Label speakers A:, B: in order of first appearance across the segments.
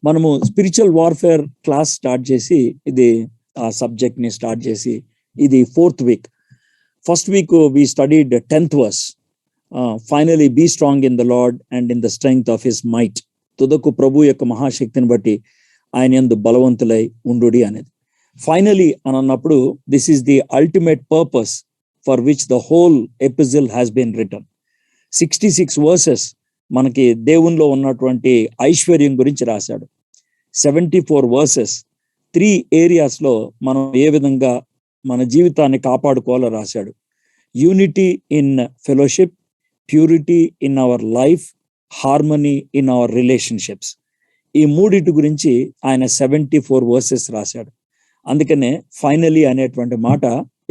A: మనము spiritual warfare class start చేసి ఇది ఆ సబ్జెక్ట్ ని స్టార్ట్ చేసి ఇది 4th week. First week we studied 10th verse, finally be strong in the lord and in the strength of his might. తుదకు ప్రభు యొక్క మహాశక్తిని బట్టి ఆయన యందు బలవంతులై ఉండుడి అనేది. ఫైనలీ అని అన్నప్పుడు this is the ultimate purpose for which the whole epistle has been written. 66 verses మనకి దేవునిలో ఉన్నటువంటి ఐశ్వర్యం గురించి రాశాడు. 74 వర్సెస్ 3 ఏరియాస్లో మనం ఏ విధంగా మన జీవితాన్ని కాపాడుకోవాలో రాశాడు. Unity in fellowship, purity in our life, harmony in our relationships. ఈ మూడిటి గురించి ఆయన 74 వర్సెస్ రాశాడు. అందుకనే ఫైనలీ అనేటువంటి మాట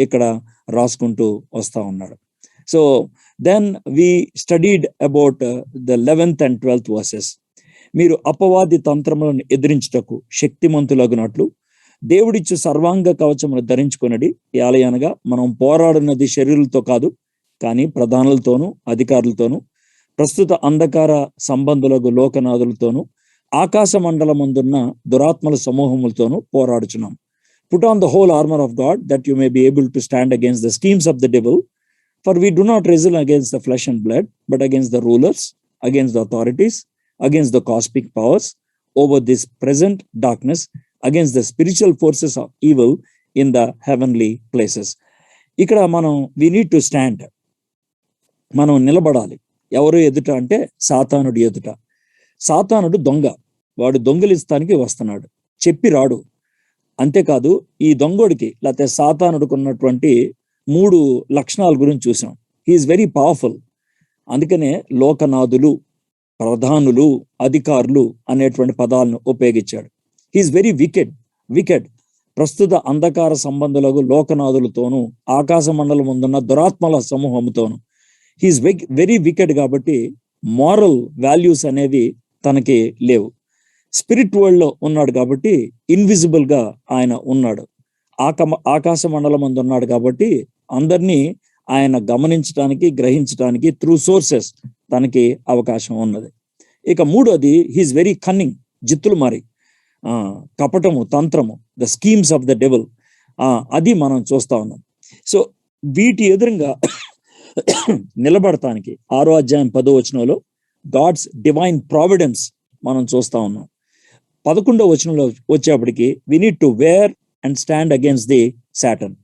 A: ఇక్కడ రాసుకుంటూ వస్తా ఉన్నాడు. So then we studied about the 11th and 12th verses. మీరు అపవాది తంత్రములను ఎదిరించుటకు శక్తిమంతులగునట్లు దేవుడిచ్చు సర్వాంగ కవచమును ధరించుకొనడి. అనగా మనం పోరాడినది శరీరులతో కాదు, కానీ ప్రధానులతోనూ అధికారులతోనూ ప్రస్తుత అంధకార సంబంధులకు లోకనాథులతోనూ ఆకాశ మండలమందున్న దురాత్మల సమూహములతోనూ పోరాడుచున్నాం. Put on the whole armor of God that you may be able to stand against the schemes of the devil. For we do not wrestle against the flesh and blood, but against the rulers, against the authorities, against the cosmic powers over this present darkness, against the spiritual forces of evil in the heavenly places. ఇక్కడ మనం we need to stand. మనం నిలబడాలి. ఎవరు ఎదుట అంటే సాతానుడు ఎదుట. సాతానుడు దొంగ, వాడు దొంగిలిస్తానికి వస్తున్నాడు, చెప్పి రాడు. అంతేకాదు ఈ దొంగోడికి లేకపోతే సాతానుడికి ఉన్నటువంటి 3 లక్షణాల గురించి చూసాం. He is very powerful. అందుకనే లోకనాథులు, ప్రధానులు, అధికారులు అనేటువంటి పదాలను ఉపయోగించాడు. He is very wicked. ప్రస్తుత అంధకార సంబంధులకు లోకనాథులతోనూ ఆకాశ మండలం ముందున్న దురాత్మల సమూహంతోనూ హీఈస్ వెరీ వికెడ్. కాబట్టి మారల్ వాల్యూస్ అనేవి తనకి లేవు. స్పిరిట్ వరల్డ్ లో ఉన్నాడు కాబట్టి ఇన్విజిబుల్ గా ఆయన ఉన్నాడు. ఆకాశ మండలం మందు ఉన్నాడు కాబట్టి అందరినీ ఆయన గమనించడానికి, గ్రహించడానికి త్రూ సోర్సెస్ తనకి అవకాశం ఉన్నది. ఇక మూడోది, హీఈస్ వెరీ కన్నింగ్, జిత్తులు మారి, కపటము, తంత్రము, the schemes of the devil, అది మనం చూస్తా ఉన్నాం. సో వీటి ఎదురుగా నిలబడటానికి 6వ అధ్యాయం 10వ వచనంలో గాడ్స్ డివైన్ ప్రావిడెన్స్ మనం చూస్తా ఉన్నాం. 11వ వచనంలో వచ్చేప్పటికి we need to wear and stand against the Satan.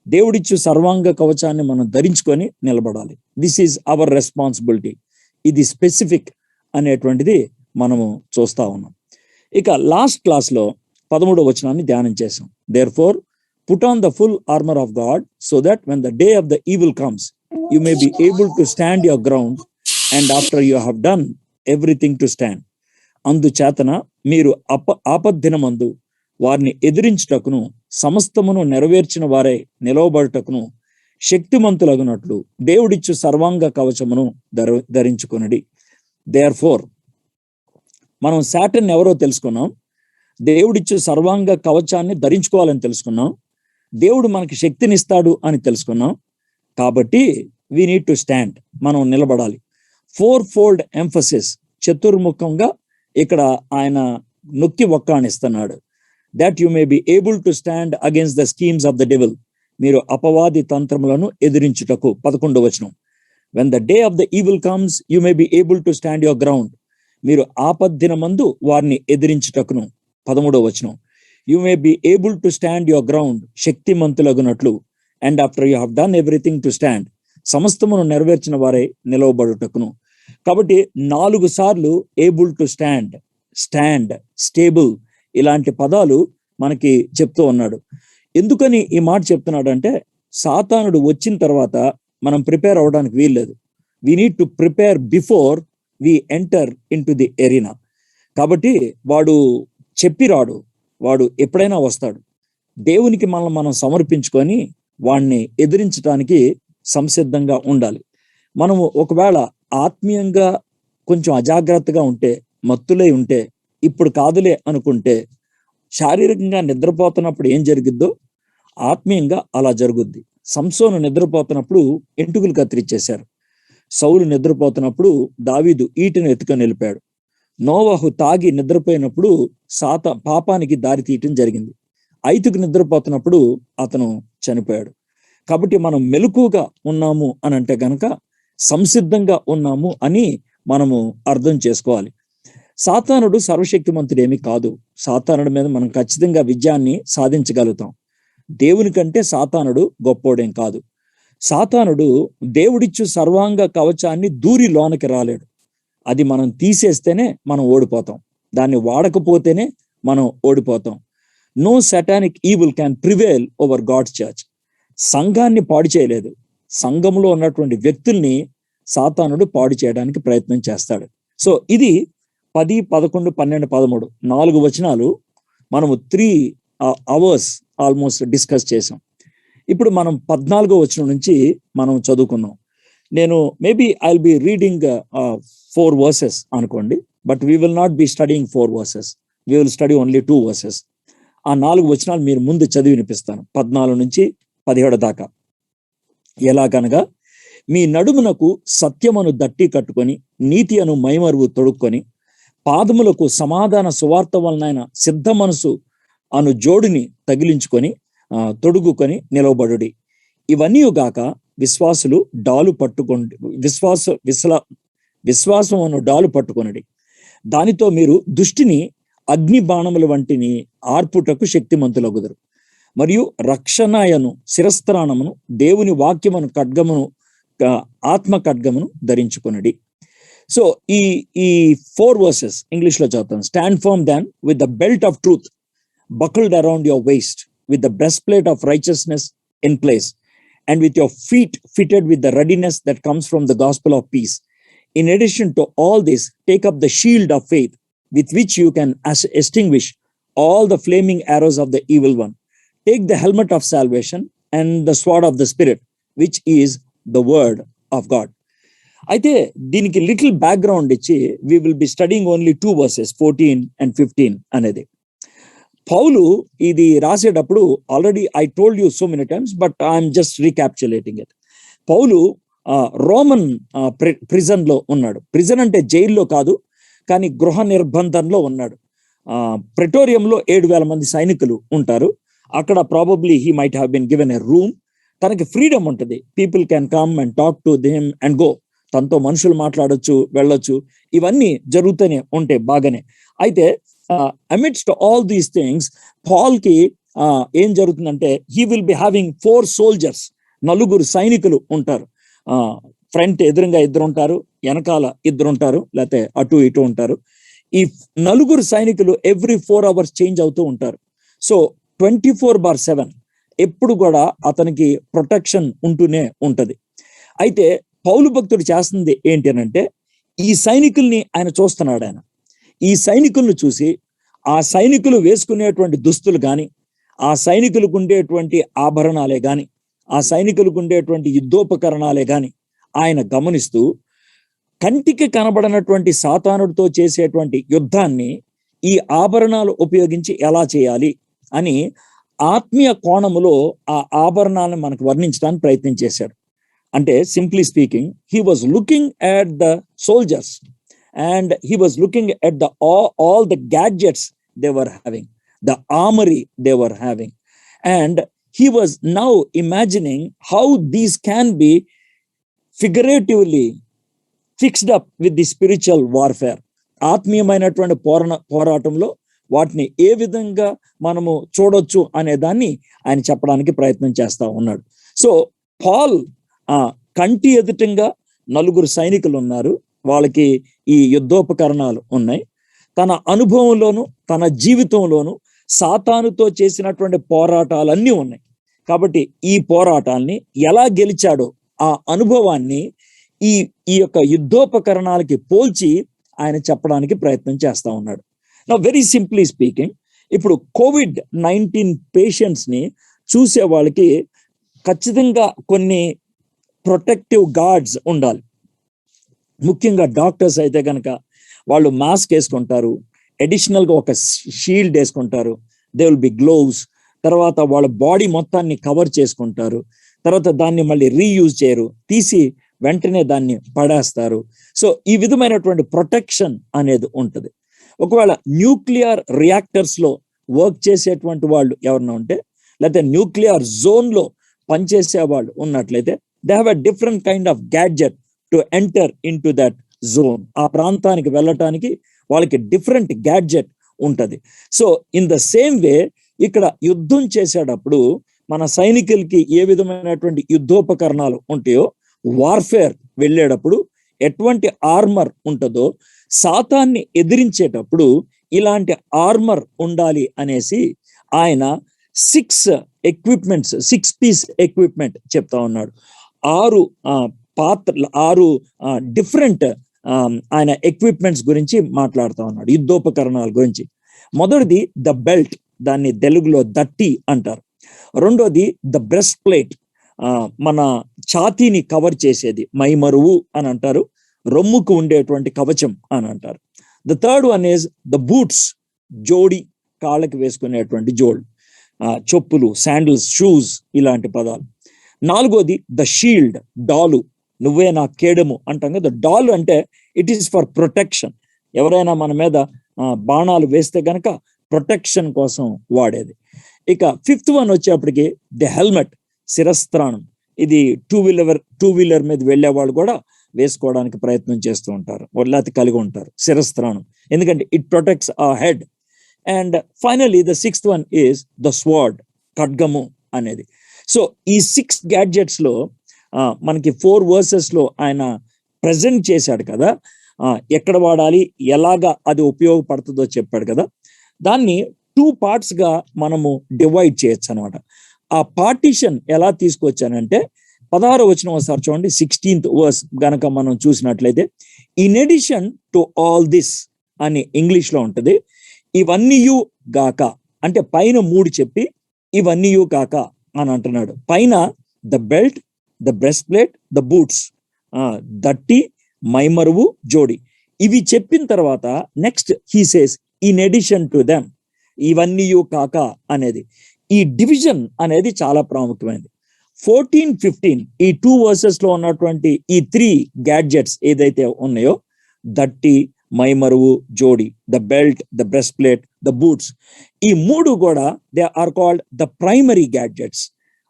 A: దేవుడిచ్చు సర్వాంగ కవచాన్ని మనం ధరించుకొని నిలబడాలి. This is our responsibility. ఇది స్పెసిఫిక్ అనేటువంటిది మనము చూస్తా ఉన్నాం. ఇక లాస్ట్ క్లాస్లో 13వ వచనాన్ని ధ్యానం చేసాం. Therefore put on the full armour of God so that when the day of the evil comes you may be able to stand your ground and after you have done everything to stand. అందుచేతన మీరు ఆపద్దినమందు వారిని ఎదిరించుటకును సమస్తమును నెరవేర్చిన వారే నిలవబడుటకును శక్తిమంతులగునట్లు దేవుడిచ్చు సర్వాంగ కవచమును ధరించుకొనుడి. Therefore మనం సాటన్ ఎవరో తెలుసుకున్నాం, దేవుడిచ్చు సర్వాంగ కవచాన్ని ధరించుకోవాలని తెలుసుకున్నాం, దేవుడు మనకి శక్తినిస్తాడు అని తెలుసుకున్నాం. కాబట్టి వీ నీడ్ టు స్టాండ్, మనం నిలబడాలి. 4-fold ఎంఫసిస్, చతుర్ముఖంగా ఇక్కడ ఆయన నొక్కి ఒక్కాణిస్తున్నాడు. That you may be able to stand against the schemes of the devil. మీరు అపవాది తంత్రములను ఎదిరించుటకు. 11వ వచనం, when the day of the evil comes you may be able to stand your ground. మీరు ఆపద్దినమందు వారిని ఎదిరించుటకును. 13వ వచనం, you may be able to stand your ground, శక్తిమంతులగునట్లు. And after you have done everything to stand, సమస్తమును నెరవేర్చిన వారే నిలవబడుటకును. కాబట్టి 4 సార్లు able to stand, stand, stable, ఇలాంటి పదాలు మనకి చెప్తూ ఉన్నాడు. ఎందుకని ఈ మాట చెప్తున్నాడు అంటే, సాతానుడు వచ్చిన తర్వాత మనం ప్రిపేర్ అవ్వడానికి వీల్లేదు. We need to prepare before we enter into the arena. కాబట్టి వాడు చెప్పి రాడు, వాడు ఎప్పుడైనా వస్తాడు. దేవునికి మనం సమర్పించుకొని వాడిని ఎదిరించడానికి సంసిద్ధంగా ఉండాలి. మనము ఒకవేళ ఆత్మీయంగా కొంచెం అజాగ్రత్తగా ఉంటే, మత్తులై ఉంటే, ఇప్పుడు కాదులే అనుకుంటే, శారీరకంగా నిద్రపోతున్నప్పుడు ఏం జరిగిద్దో ఆత్మీయంగా అలా జరుగుద్ది. సంసోను నిద్రపోతున్నప్పుడు ఎంటుకలు కత్తిరించేశారు. సౌలు నిద్రపోతున్నప్పుడు దావీదు ఈటెను ఎత్తుకొని వెళ్ళిపోయాడు. నోవహు తాగి నిద్రపోయినప్పుడు పాపానికి దారి తీయటం జరిగింది. 5కు నిద్రపోతున్నప్పుడు అతను చనిపోయాడు. కాబట్టి మనం మెలకుగా ఉన్నాము అని అంటే గనక సంసిద్ధంగా ఉన్నాము అని మనము అర్థం చేసుకోవాలి. సాతానుడు సర్వశక్తిమంతుడేమీ కాదు. సాతానుడి మీద మనం ఖచ్చితంగా విజయాన్ని సాధించగలుగుతాం. దేవుని కంటే సాతానుడు గొప్పోడేం కాదు. సాతానుడు దేవుడిచ్చు సర్వాంగ కవచాన్ని దూరి లోనకి రాలేడు. అది మనం తీసేస్తేనే మనం ఓడిపోతాం. దాన్ని వాడకపోతేనే మనం ఓడిపోతాం. No satanic evil can prevail over God's church. సంఘాన్ని పాడు చేయలేదు. సంఘంలో ఉన్నటువంటి వ్యక్తుల్ని సాతానుడు పాడు చేయడానికి ప్రయత్నం చేస్తాడు. సో ఇది 10, 11, 12, 13 4 వచనాలు మనము 3 hours ఆల్మోస్ట్ డిస్కస్ చేసాం. ఇప్పుడు మనం 14వ వచనం నుంచి మనం చదువుకుందాం. నేను maybe I will be reading 4 verses అనుకోండి, but we will not be studying 4 verses. We will study only 2 verses. ఆ 4 వచనాలు మీరు ముందు చదివి వినిపిస్తాను, 14 నుంచి 17 దాకా. ఎలాగనగా, మీ నడుమునకు సత్యమును దట్టి కట్టుకొని నీతి అను మైమరువు తొడుక్కొని పాదములకు సమాధాన సువార్త వలనైన సిద్ధ మనసు అను జోడుని తగిలించుకొని తొడుగుకొని నిలవబడుడి. ఇవన్నీ గాక విశ్వాసులు డాలు పట్టుకోండి, విశ్వాసం అను డాలు పట్టుకొనడి. దానితో మీరు దుష్టిని అగ్ని బాణముల వంటిని ఆర్పుటకు శక్తిమంతులగుదురు. మరియు రక్షణయను శిరస్త్రాణమును దేవుని వాక్యమును ఖడ్గమును ఆత్మ ఖడ్గమును ధరించుకొనడి. సో ఈ 4 verses ఇంగ్లీష్ లో చదువుతాను. Stand firm then with the belt of truth buckled around your waist, with the breastplate of righteousness in place, and with your feet fitted with the readiness that comes from the gospel of peace. In addition to all this, take up the shield of faith, with which you can extinguish all the flaming arrows of the evil one. Take the helmet of salvation and the sword of the Spirit, which is the word of God. అయితే దీనికి little background ఇచ్చి we will be studying only 2 verses, 14 and 15 అనేది. Paul ఇది రాసేటప్పుడు already I told you so many times, but I'm just recapitulating it. Paul Roman prison లో ఉన్నాడు. Prison అంటే జైల్లో కాదు, కానీ గృహ నిర్బంధంలో ఉన్నాడు. ప్రెటోరియంలో 7,000 మంది సైనికులు ఉంటారు. అక్కడ probably he might have been given a room. తనకి ఫ్రీడమ్ ఉంటుంది. People can come and talk to them and go. తనతో మనుషులు మాట్లాడొచ్చు, వెళ్ళొచ్చు. ఇవన్నీ జరుగుతూనే ఉంటాయి బాగానే. అయితే amidst all these things, Paul కి ఏం జరుగుతుందంటే, he will be having 4 soldiers, 4 సైనికులు ఉంటారు. ఫ్రంట్ ఎదురుగా 2 ఉంటారు, వెనకాల 2 ఉంటారు, లేకపోతే అటు ఇటు ఉంటారు. ఈ 4 సైనికులు ఎవ్రీ 4 hours చేంజ్ అవుతూ ఉంటారు. సో 24/7 ఎప్పుడు కూడా అతనికి ప్రొటెక్షన్ ఉంటూనే ఉంటది. అయితే పౌలు భక్తుడు చేస్తుంది ఏంటి అనంటే, ఈ సైనికుల్ని ఆయన చూస్తున్నాడు. ఆయన ఈ సైనికులను చూసి, ఆ సైనికులు వేసుకునేటువంటి దుస్తులు కానీ, ఆ సైనికులకు ఉండేటువంటి ఆభరణాలే కానీ, ఆ సైనికులకు ఉండేటువంటి యుద్ధోపకరణాలే కానీ ఆయన గమనిస్తూ, కంటికి కనబడినటువంటి సాతానుడితో చేసేటువంటి యుద్ధాన్ని ఈ ఆభరణాలు ఉపయోగించి ఎలా చేయాలి అని ఆత్మీయ కోణములో ఆ ఆభరణాలను మనకు వర్ణించడానికి ప్రయత్నం చేశాడు. అంటే simply speaking, he was looking at the soldiers and he was looking at all the gadgets they were having, the armory they were having, and he was now imagining how these can be figuratively fixed up with the spiritual warfare. ఆత్మీయమైనటువంటి పోరాటంలో వాటిని ఏ విధంగా మనము చూడొచ్చు అనే దాన్ని ఆయన చెప్పడానికి ప్రయత్నం చేస్తా ఉన్నాడు. సో పాల్ కంటి ఎదుటంగా 4 సైనికులు ఉన్నారు, వాళ్ళకి ఈ యుద్ధోపకరణాలు ఉన్నాయి. తన అనుభవంలోను తన జీవితంలోను సాతానుతో చేసినటువంటి పోరాటాలన్నీ ఉన్నాయి. కాబట్టి ఈ పోరాటాల్ని ఎలా గెలిచాడో ఆ అనుభవాన్ని ఈ యొక్క యుద్ధోపకరణాలకి పోల్చి ఆయన చెప్పడానికి ప్రయత్నం చేస్తా ఉన్నాడు. నా వెరీ సింప్లీ స్పీకింగ్, ఇప్పుడు COVID-19 పేషెంట్స్ ని చూసే వాళ్ళకి ఖచ్చితంగా కొన్ని ప్రొటెక్టివ్ గార్డ్స్ ఉండాలి. ముఖ్యంగా డాక్టర్స్ అయితే కనుక వాళ్ళు మాస్క్ వేసుకుంటారు, అడిషనల్గా ఒక షీల్డ్ వేసుకుంటారు, దే విల్ బి గ్లోవ్స్. తర్వాత వాళ్ళ బాడీ మొత్తాన్ని కవర్ చేసుకుంటారు. తర్వాత దాన్ని మళ్ళీ రీయూజ్ చేయరు, తీసి వెంటనే దాన్ని పడేస్తారు. సో ఈ విధమైనటువంటి ప్రొటెక్షన్ అనేది ఉంటుంది. ఒకవేళ న్యూక్లియర్ రియాక్టర్స్ లో వర్క్ చేసేటువంటి వాళ్ళు ఎవరన్నా ఉంటే, లేకపోతే న్యూక్లియర్ జోన్ లో పనిచేసే వాళ్ళు ఉన్నట్లయితే, they have a different kind of gadget to enter in to that zone. ఆ ప్రాంతానికి వెళ్ళటానికి వాళ్ళకి డిఫరెంట్ గ్యాడ్జెట్ ఉంటది. సో ఇన్ ద సేమ్ వే ఇక్కడ యుద్ధం చేసేటప్పుడు మన సైనికులకి ఏ విధమైనటువంటి యుద్ధోపకరణాలు ఉంటాయో, వార్ఫేర్ వెళ్ళేటప్పుడు ఎటువంటి ఆర్మర్ ఉంటుందో, సాతాన్ని ఎదిరించేటప్పుడు ఇలాంటి ఆర్మర్ ఉండాలి అనేసి ఆయన 6 పీస్ ఎక్విప్మెంట్ చెప్తా ఉన్నాడు. 6 పాత్రలు, 6 డిఫరెంట్ ఆయన ఎక్విప్మెంట్స్ గురించి మాట్లాడుతూ ఉన్నాడు, యుద్ధోపకరణాల గురించి. మొదటిది ద బెల్ట్, దాన్ని తెలుగులో దట్టి అంటారు. రెండోది ద బ్రెస్ట్ ప్లేట్, మన ఛాతీని కవర్ చేసేది, మైమరువు అని అంటారు, రొమ్ముకు ఉండేటువంటి కవచం అని అంటారు. The third one is the boots, జోడి, కాళ్ళకి వేసుకునేటువంటి జోళ్ళు, చెప్పులు, శాండిల్స్, షూస్, ఇలాంటి పదాలు. నాలుగోది ద షీల్డ్, డాలు, నువ్వే నా కేడము అంటాం కదా. డాలు అంటే ఇట్ ఈస్ ఫర్ ప్రొటెక్షన్. ఎవరైనా మన మీద బాణాలు వేస్తే గనక ప్రొటెక్షన్ కోసం వాడేది. ఇక ఫిఫ్త్ వన్ వచ్చేప్పటికి ది హెల్మెట్, శిరస్త్రాణం. ఇది టూ వీలర్ మీద వెళ్ళే వాళ్ళు కూడా వేసుకోవడానికి ప్రయత్నం చేస్తూ ఉంటారు, లేకపోతే కలిగి ఉంటారు శిరస్త్రాణం, ఎందుకంటే ఇట్ ప్రొటెక్ట్స్ ఆ head. And finally the sixth one is the sword, ఖడ్గము అనేది. సో ఈ 6 గ్యాడ్జెట్స్ లో మనకి 4 verses లో ఆయన ప్రజెంట్ చేశాడు కదా, ఎక్కడ వాడాలి, ఎలాగా అది ఉపయోగపడుతుందో చెప్పాడు కదా. దాన్ని 2 parts గా మనము డివైడ్ చేయొచ్చు అనమాట. ఆ పార్టీషన్ ఎలా తీసుకొచ్చానంటే 16వ వచనం ఒకసారి చూడండి, 16th verse గనక మనం చూసినట్లయితే, in addition to all this అని ఇంగ్లీష్ లో ఉంటది. ఇవన్నీయు గాక అంటే పైన 3 చెప్పి ఇవన్నీయు కాక అని అంటున్నాడు. పైన the belt, the breast plate, the boots, దట్టి, మైమరువు, జోడి, ఇవి చెప్పిన తర్వాత next he says in addition to them, ఇవన్నీయు కాక అనేది. ఈ డివిజన్ అనేది చాలా ప్రాముఖ్యమైనది. 14, 15 ఈ 2 verses లో ఉన్నటువంటి ఈ 3 గ్యాడ్జెట్స్ ఏదైతే ఉన్నాయో, దట్టి, మైమరువు, జోడి, the belt, the breast plate, the boots, ఈ 3 కూడా they are called the primary gadgets.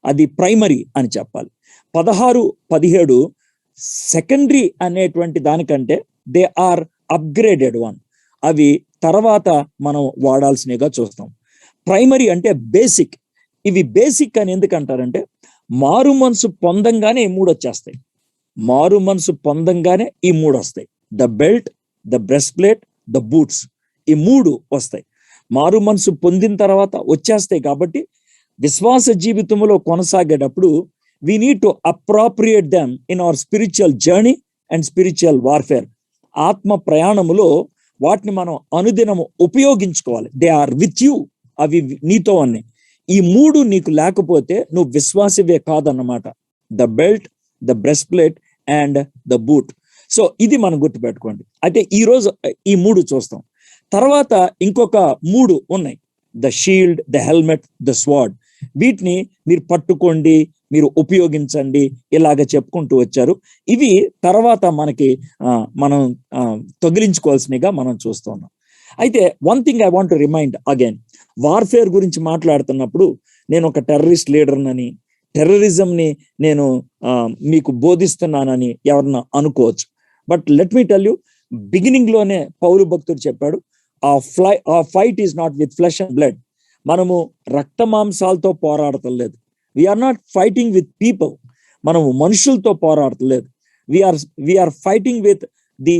A: అది ప్రైమరీ అని చెప్పాలి. 16, 17 సెకండరీ అనేటువంటి దానికంటే దే ఆర్ అప్గ్రేడెడ్ వన్, అవి తర్వాత మనం వాడాల్సినవిగా చూస్తాం. ప్రైమరీ అంటే బేసిక్. ఇవి బేసిక్ అని ఎందుకంటారంటే, మారు మనసు పొందంగానే ఈ 3 వచ్చేస్తాయి. మారు మనసు పొందంగానే ఈ 3 వస్తాయి. The belt, the breast plate, the boots, ఈ 3 వస్తాయి. మారు మనసు పొందిన తర్వాత వచ్చేస్తాయి. కాబట్టి విశ్వాస జీవితంలో కొనసాగేటప్పుడు we need to appropriate them in our spiritual journey and spiritual warfare. ఆత్మ ప్రయాణములో వాటిని మనం అనుదినము ఉపయోగించుకోవాలి. దే ఆర్ విత్ యూ, అవి నీతో అన్నీ. ఈ 3 నీకు లేకపోతే నువ్వు విశ్వాసవే కాదన్నమాట. The belt, the breast plate and the boot. So ఇది మనం గుర్తుపెట్టుకోండి. అయితే ఈ రోజు ఈ 3 చూస్తాం. తర్వాత ఇంకొక 3 ఉన్నాయి, the shield, the helmet, the sword. వీటిని మీరు పట్టుకోండి, మీరు ఉపయోగించండి, ఇలాగ చెప్పుకుంటూ వచ్చారు. ఇవి తర్వాత మనకి మనం తొలగించుకోవాల్సినగా మనం చూస్తున్నాం. అయితే one thing I want to remind again, warfare గురించి మాట్లాడుతున్నప్పుడు నేను ఒక టెర్రరిస్ట్ లీడర్నని, టెర్రరిజంని నేను మీకు బోధిస్తున్నానని ఎవరన్నా అనుకోవచ్చు. But let me tell you, beginning లోనే పౌలు భక్తుడు చెప్పాడు, ఆ fight is not with flesh and blood. మనము రక్త మాంసాలతో పోరాడతలేదు. We are not fighting with people. మనము మనుషులతో పోరాడతలేదు. We are fighting with the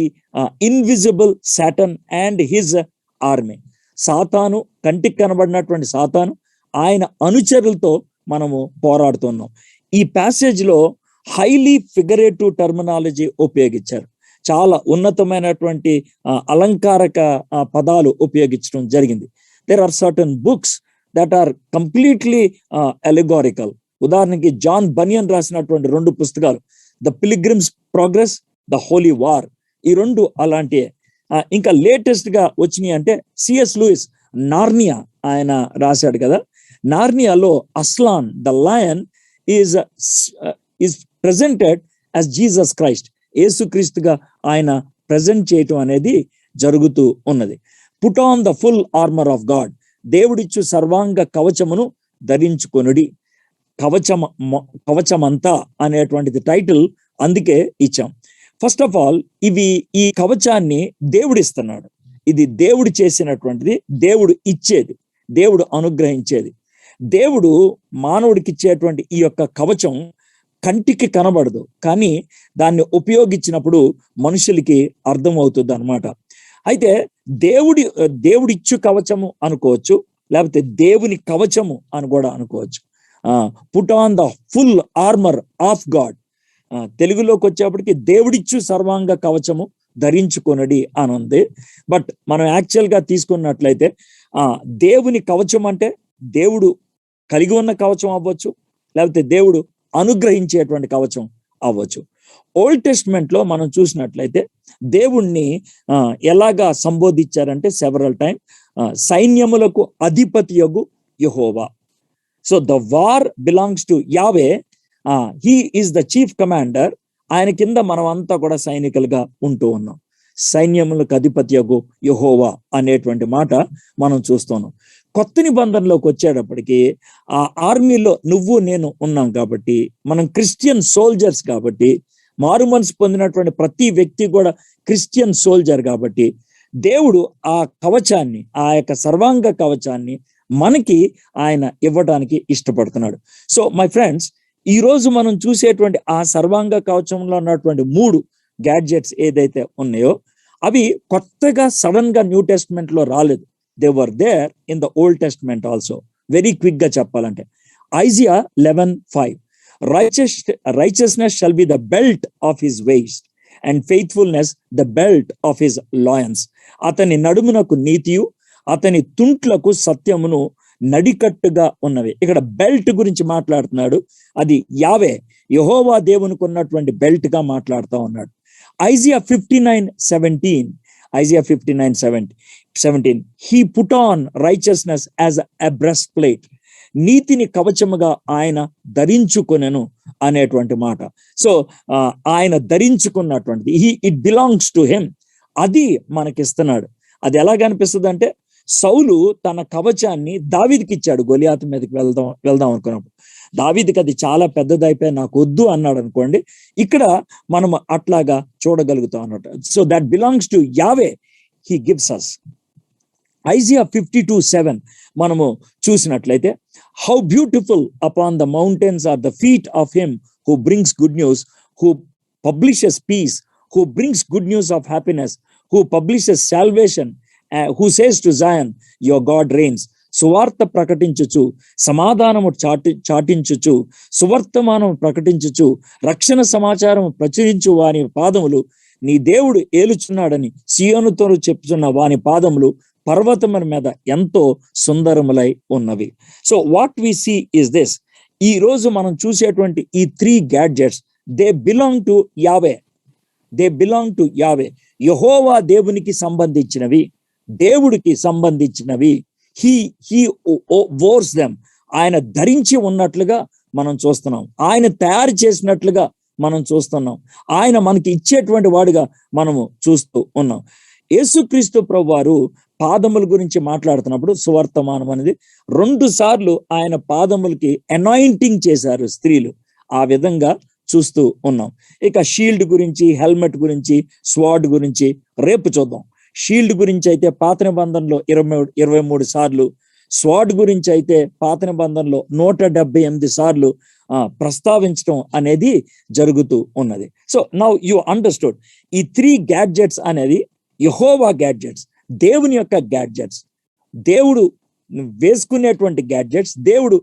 A: invisible Satan and his army. సాతాను, కంటికి కనబడినటువంటి సాతాను, ఆయన అనుచరులతో మనము పోరాడుతున్నాం. ఈ ప్యాసేజ్ లో హైలీ ఫిగరేటివ్ టర్మినాలజీ ఉపయోగించారు. చాలా ఉన్నతమైనటువంటి అలంకారక పదాలు ఉపయోగించడం జరిగింది. There are certain books that are completely allegorical. ఉదాహరణకి జాన్ బనియన్ రాసినటువంటి 2 పుస్తకాలు, the pilgrim's progress, the holy war, ఈ 2 అలాంటివే. ఇంకా లేటెస్ట్ గా వచ్చినాయి అంటే సిఎస్ లూయిస్ నార్నియా ఆయన రాశాడు కదా. నార్నియాలో Aslan, the lion is presented as Jesus Christ, యేసుక్రీస్తుగా ఆయన ప్రజెంట్ చేయటం అనేది జరుగుతూ ఉన్నది. Put on the full armour of God, దేవుడిచ్చు సర్వాంగ కవచమును ధరించుకొనుడి. కవచమంతా అనేటువంటిది టైటిల్ అందుకే ఇచ్చాం. ఫస్ట్ ఆఫ్ ఆల్ ఈ కవచాన్ని దేవుడిస్తున్నాడు. ఇది దేవుడు చేసినటువంటిది, దేవుడు ఇచ్చేది, దేవుడు అనుగ్రహించేది. దేవుడు మానవుడికి ఇచ్చేటువంటి ఈ యొక్క కవచం కంటికి కనబడదు, కానీ దాన్ని ఉపయోగించినప్పుడు మనుషులకి అర్థమవుతుంది అన్నమాట. అయితే దేవుడిచ్చు కవచము అనుకోవచ్చు, లేకపోతే దేవుని కవచము అని కూడా అనుకోవచ్చు. Put on the full armour of God, తెలుగులోకి వచ్చేప్పటికి దేవుడిచ్చు సర్వాంగ కవచము ధరించుకొనడి అని ఉంది. బట్ మనం యాక్చువల్ గా తీసుకున్నట్లయితే దేవుని కవచం అంటే దేవుడు కలిగి ఉన్న కవచం అవ్వచ్చు, లేకపోతే దేవుడు అనుగ్రహించేటువంటి కవచం అవ్వచ్చు. ఓల్డ్ టెస్ట్మెంట్ లో మనం చూసినట్లయితే దేవుణ్ణి ఎలాగా సంబోధించారంటే సెవరల్ టైం, సైన్యములకు అధిపతియగు యెహోవా. So the war belongs to Yahweh, he is the chief commander. ఆయన కింద మనం అంతా కూడా సైనికులుగా ఉంటూ ఉన్నాం. సైన్యములకు అధిపతియగు యెహోవా అనేటువంటి మాట మనం చూస్తున్నాం. కొత్త నిబంధనలోకి వచ్చేటప్పటికి ఆ ఆర్మీలో నువ్వు నేను ఉన్నాం కాబట్టి, మనం క్రిస్టియన్ సోల్జర్స్ కాబట్టి, మారు మనసు పొందినటువంటి ప్రతి వ్యక్తి కూడా క్రిస్టియన్ సోల్జర్ కాబట్టి, దేవుడు ఆ కవచాన్ని, ఆ యొక్క సర్వాంగ కవచాన్ని మనకి ఆయన ఇవ్వడానికి ఇష్టపడుతున్నాడు. సో మై ఫ్రెండ్స్, ఈ రోజు మనం చూసేటువంటి ఆ సర్వాంగ కవచంలో ఉన్నటువంటి 3 గ్యాడ్జెట్స్ ఏదైతే ఉన్నాయో అవి కొత్తగా సడన్ గా న్యూ టెస్ట్మెంట్ లో రాలేదు. They were there in the old testament also. Very quick గా చెప్పాలంటే Isaiah 11:5, righteousness shall be the belt of his waist and faithfulness the belt of his loins. అతని నడుమునకు నీతియు అతని తుంట్లకు సత్యమును నడికట్టుగా ఉన్నవి. ఇక్కడ బెల్ట్ గురించి మాట్లాడుతున్నాడు. అది యావే, యెహోవా దేవునికి ఉన్నటువంటి బెల్ట్ గా మాట్లాడుతూ ఉన్నాడు. Isaiah 59:17, he put on righteousness as a breastplate, నీతిని కవచముగా ఆయన ధరించుకొనెను అనేటువంటి మాట. సో ఆయన ధరించుకున్నటువంటిది ఇట్ బిలాంగ్స్ టు హిమ్, అది మనకిస్తున్నాడు. అది ఎలా కనిపిస్తుంది అంటే, సౌలు తన కవచాన్ని దావీదుకి ఇచ్చాడు. గొలియాతు మీదకి వెళ్దాం అనుకున్నప్పుడు దావీదుకి అది చాలా పెద్దదైపోయి నాకు వద్దు అన్నాడు అనుకోండి. ఇక్కడ మనం అట్లాగా చూడగలుగుతాం అన్నట్టు. So that belongs to Yahweh, he gives us. Isaiah 52:7 మనము చూసినట్లయితే, how beautiful upon the mountains are the feet of him who brings good news, who publishes peace, who brings good news of happiness, who publishes salvation, who says to Zion, your God reigns. సువార్త ప్రకటించుచు, సమాధానము చాటించుచు, సువర్తమానము ప్రకటించుచు, రక్షణ సమాచారం ప్రచురించు వాని పాదములు నీ దేవుడు ఏలుచున్నాడని సియోనుతో చెప్పుచున్న వాని పాదములు పర్వతముల మీద ఎంతో సుందరములై ఉన్నవి. So what we see is this, ఈ రోజు మనం చూసేటువంటి ఈ 3 గ్యాడ్జెట్స్, దే బిలాంగ్ టు యావే. యెహోవా దేవునికి సంబంధించినవి, దేవుడికి సంబంధించినవి. హీ వోర్స్ దెమ్, ఆయన ధరించి ఉన్నట్లుగా మనం చూస్తున్నాం, ఆయన తయారు చేసినట్లుగా మనం చూస్తున్నాం, ఆయన మనకి ఇచ్చేటువంటి వాడుగా మనము చూస్తూ ఉన్నాం. యేసుక్రీస్తు ప్రభువారు పాదముల గురించి మాట్లాడుతున్నప్పుడు సువర్తమానం అనేది 2 సార్లు ఆయన పాదములకి అనాయింటింగ్ చేశారు స్త్రీలు. ఆ విధంగా చూస్తూ ఉన్నాం. ఇక షీల్డ్ గురించి, హెల్మెట్ గురించి, స్వార్డ్ గురించి రేపు చూద్దాం. షీల్డ్ గురించి అయితే పాత నిబంధనలో 23 సార్లు, స్వార్డ్ గురించి అయితే పాత నిబంధనలో 178 సార్లు ప్రస్తావించడం అనేది జరుగుతూ ఉన్నది. సో నౌ యు అండర్స్టూడ్, ఈ 3 గ్యాడ్జెట్స్ అనేది యెహోవా గ్యాడ్జెట్స్, దేవుని యొక్క గ్యాడ్జెట్స్, దేవుడు వేసుకునేటువంటి గ్యాడ్జెట్స్, దేవుడు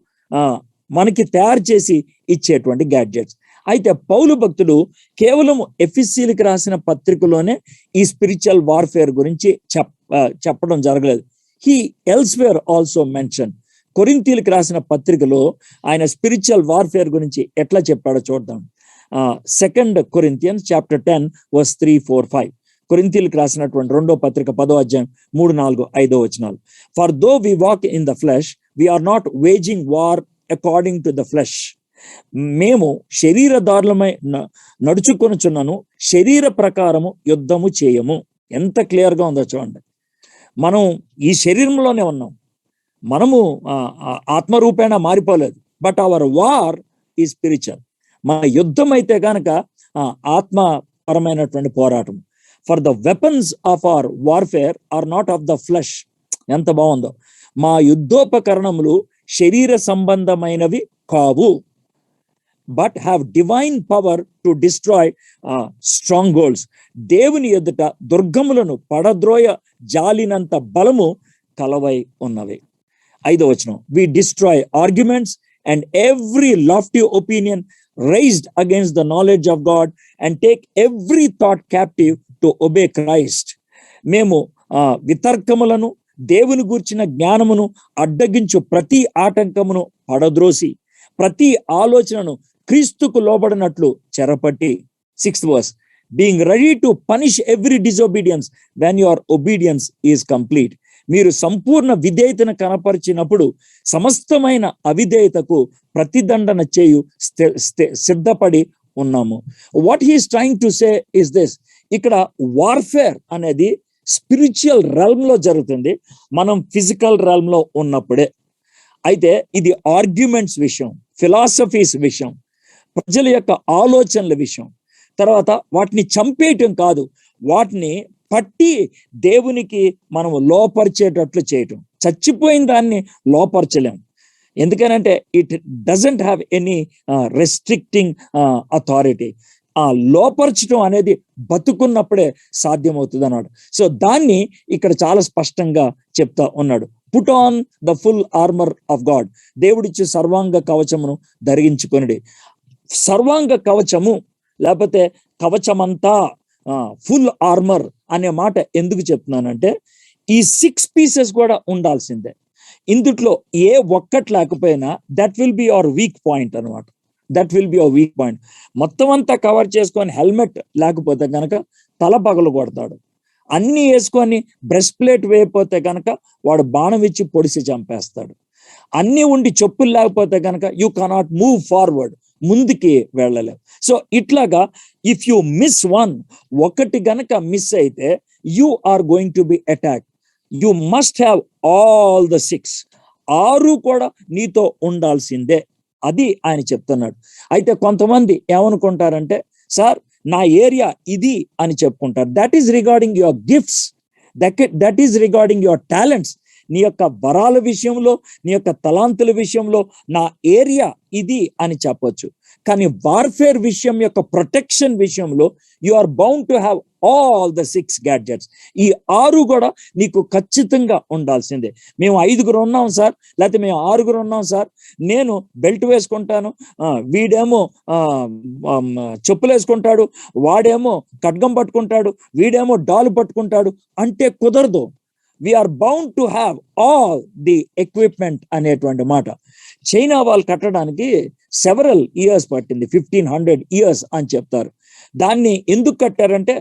A: మనకి తయారు చేసి ఇచ్చేటువంటి గ్యాడ్జెట్స్. అయితే పౌలు భక్తుడు కేవలం ఎఫెసీయులకు రాసిన పత్రికలోనే ఈ స్పిరిచువల్ వార్ఫేర్ గురించి చెప్పడం జరగలేదు. He elsewhere also mention. కొరింథీయులకు రాసిన పత్రికలో ఆయన స్పిరిచువల్ వార్ఫేర్ గురించి ఎట్లా చెప్పాడో చూద్దాం. 2 Corinthians chapter 10 verse 3, 4, 5. కొరింథీయులకు రాసినటువంటి 2వ పత్రిక 10వ అధ్యాయం 3, 4, 5 వచనాలు. For though we walk in the flesh, we are not waging war according to the flesh, మేము శరీరదారులమై నడుచుకొనుచున్నాను, శరీర ప్రకారము యుద్ధము చేయము. ఎంత క్లియర్ గా ఉందో చూడండి. మనం ఈ శరీరంలోనే ఉన్నాం, మనము ఆత్మరూపేణ మారిపోలేదు, but our war is spiritual. మన యుద్ధం అయితే కనుక ఆత్మపరమైనటువంటి పోరాటం. For the weapons of our warfare are not of the flesh. ఎంత బాగుందో. మా యుద్ధోపకరణములు శరీర సంబంధమైనవి కావు, but have divine power to destroy strongholds. దేవుని ఎదుట దుర్గములను పడద్రోయ జాలినంత బలము కలవై ఉన్నవి. 5వ వచనం, we destroy arguments and every lofty opinion raised against the knowledge of God and take every thought captive to obey Christ. మేము వితర్కములను, దేవుని గూర్చిన జ్ఞానమును అడ్డగించు ప్రతి ఆటంకమును పడద్రోసి ప్రతి ఆలోచనను క్రీస్తుకు లోబడినట్లు చెరపట్టి. 6th verse, being ready to punish every disobedience when your obedience is complete. మీరు సంపూర్ణ విధేయతను కనపరిచినప్పుడు సమస్తమైన అవిధేయతకు ప్రతిదండన చేయు సిద్ధపడి ఉన్నాము. What he's trying to say is this, ఇక్కడ వార్ఫేర్ అనేది స్పిరిచువల్ రెల్మ్ లో జరుగుతుంది, మనం ఫిజికల్ రెల్మ్ లో ఉన్నప్పుడే. అయితే ఇది ఆర్గ్యుమెంట్స్ విషయం, ఫిలాసఫీస్ విషయం, ప్రజల యొక్క ఆలోచనల విషయం. తర్వాత వాటిని చంపేయటం కాదు, వాటిని పట్టి దేవునికి మనము లోపరిచేటట్లు చేయటం. చచ్చిపోయిన దాన్ని లోపరచలేం, ఎందుకనంటే it doesn't have any restricting authority. లోపరచడం అనేది బతుకున్నప్పుడే సాధ్యమవుతుంది అన్నాడు. సో దాన్ని ఇక్కడ చాలా స్పష్టంగా చెప్తా ఉన్నాడు. Put on the full armour of God. దేవుడిచ్చే సర్వాంగ కవచమును ధరించుకొనుడి. సర్వాంగ కవచము లేకపోతే కవచమంతా ఫుల్ ఆర్మర్ అనే మాట ఎందుకు చెప్తున్నానంటే, ఈ 6 pieces కూడా ఉండాల్సిందే. ఇందుట్లో ఏ ఒక్కటి లేకపోయినా that will be our weak point అనమాట. That will be our weak point. మొత్తం అంతా కవర్ చేసుకొని హెల్మెట్ లేకపోతే కనుక తల పగలు కొడతాడు. అన్ని వేసుకొని బ్రెస్ట్ ప్లేట్ వేయకపోతే కనుక వాడు బాణం ఇచ్చి పొడిసి చంపేస్తాడు. అన్ని ఉండి చెప్పులు లేకపోతే కనుక యూ కెనాట్ మూవ్ ఫార్వర్డ్, ముందుకి వెళ్ళలేవు. సో ఇట్లాగా ఇఫ్ యు మిస్ వన్, ఒకటి గనక మిస్ అయితే you are going to be attack. You must have all the 6. 6 కూడా నీతో ఉండాల్సిందే. అది ఆయన చెప్తున్నాడు. అయితే కొంతమంది ఏమనుకుంటారంటే, సార్ నా ఏరియా ఇది అని చెప్పుకుంటారు. That is regarding your gifts, that is regarding your talents. నీ యొక్క వరాల విషయంలో, నీ యొక్క తలాంతుల విషయంలో నా ఏరియా ఇది అని చెప్పొచ్చు. కానీ వార్ఫేర్ విషయం యొక్క ప్రొటెక్షన్ విషయంలో you are bound to have all the 6 gadgets. ఈ 6 కూడా నీకు ఖచ్చితంగా ఉండాల్సిందే. మేము 5 ఉన్నాం సార్, లేకపోతే మేము 6 ఉన్నాం సార్, నేను బెల్ట్ వేసుకుంటాను, వీడేమో చెప్పులు వేసుకుంటాడు, వాడేమో ఖడ్గం పట్టుకుంటాడు, వీడేమో డాలు పట్టుకుంటాడు అంటే కుదరదు. We are bound to have all the equipment అనేటువంటి మాట. చైనా వాళ్ళు కట్టడానికి సెవరల్ ఇయర్స్ పట్టింది, 1500 years అని చెప్తారు. దాన్ని ఎందుకు కట్టారంటే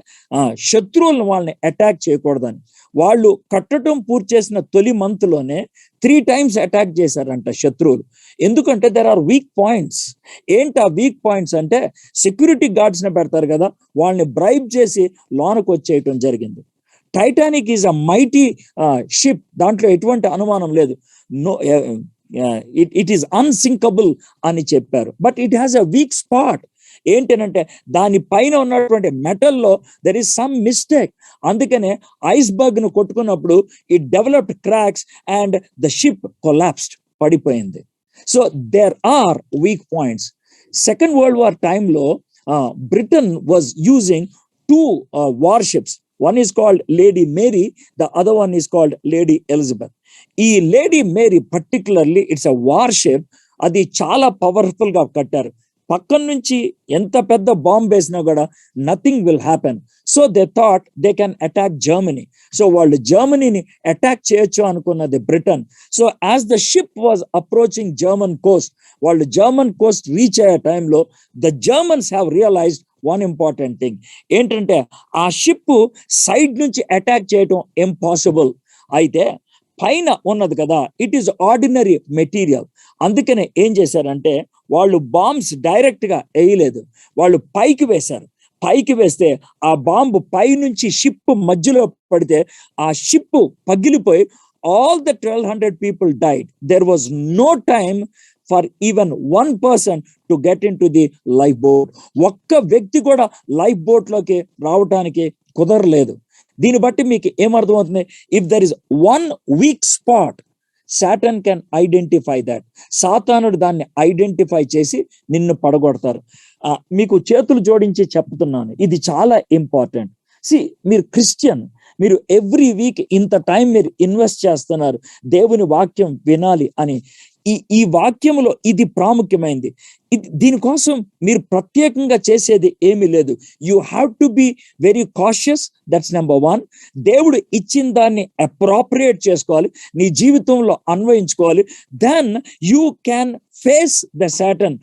A: శత్రువులను వాళ్ళని అటాక్ చేయకూడదని. వాళ్ళు కట్టడం పూర్తి చేసిన తొలి మంత్లోనే 3 times అటాక్ చేశారంట శత్రువులు. ఎందుకంటే దెర్ ఆర్ వీక్ పాయింట్స్. ఏంటి ఆ వీక్ పాయింట్స్ అంటే, సెక్యూరిటీ గార్డ్స్ ని పెడతారు కదా, వాళ్ళని బ్రైబ్ చేసి లోనకు వచ్చేయటం జరిగింది. Titanic is a mighty ship, దాంట్లో ఎటువంటి అనుమానం లేదు. నో, ఇట్ ఈస్ అన్సింకబుల్ అని చెప్పారు. But it has a weak spot. ఏంటనంటే దాని పైన ఉన్నటువంటి మెటల్లో దెర్ ఈస్ సమ్ మిస్టేక్. అందుకనే ఐస్బర్గ్ ను కొట్టుకున్నప్పుడు it developed cracks and the ship collapsed, పడిపోయింది. So there are weak points. Second world war టైంలో Britain was using 2 warships. One is called Lady Mary, the other one is called Lady Elizabeth. ఈ Lady Mary particularly it's a warship. అది చాలా powerful గా కట్టారు. పక్కన నుంచి ఎంత పెద్ద బాంబ్ వేసినా కూడా nothing will happen. So they thought they can attack Germany. So వాళ్ళు జర్మనీని అటాక్ చేయొచ్చు అనుకున్నది Britain. So as the ship was approaching German coast, వాళ్ళు జర్మన్ కోస్ట్ రీచ్ అయ్యే టైంలో the Germans have realised one important thing. ఏంటంటే ఆ ship side నుంచి అటాక్ చేయటం ఇంపాసిబుల్. అయితే పైన ఉన్నది కదా, ఇట్ ఈస్ ఆర్డినరీ మెటీరియల్. అందుకనే ఏం చేశారంటే వాళ్ళు బాంబ్స్ డైరెక్ట్ గా వేయలేదు, వాళ్ళు పైకి వేశారు. పైకి వేస్తే ఆ బాంబు పైనుంచి షిప్ మధ్యలో పడితే ఆ షిప్ పగిలిపోయి all the 1,200 people died. There was no time for even one person to get into the lifeboat. ఒక్క వ్యక్తి కూడా లైఫ్ బోట్ లోకి రావడానికి కుదరలేదు. దీన్ని బట్టి మీకు ఏమర్థమవుతుంది? If there is one weak spot, Satan can identify that. సాతానుడు దాన్ని ఐడెంటిఫై చేసి నిన్ను పడగొడతారు. మీకు చేతులు జోడించి చెప్తున్నాను, ఇది చాలా ఇంపార్టెంట్. మీరు క్రిస్టియన్, మీరు ఎవ్రీ వీక్ ఇంత టైం మీరు ఇన్వెస్ట్ చేస్తున్నారు దేవుని వాక్యం వినాలి అని. ఈ వాక్యంలో ఇది ప్రాముఖ్యమైనది. దీనికోసం మీరు ప్రత్యేకంగా చేసేది ఏమీ లేదు. You have to be very cautious, that's number 1. దేవుడు ఇచ్చిన దాన్ని అప్రాప్రియేట్ చేసుకోవాలి, నీ జీవితంలో అన్వయించుకోవాలి. Then you can face the Satan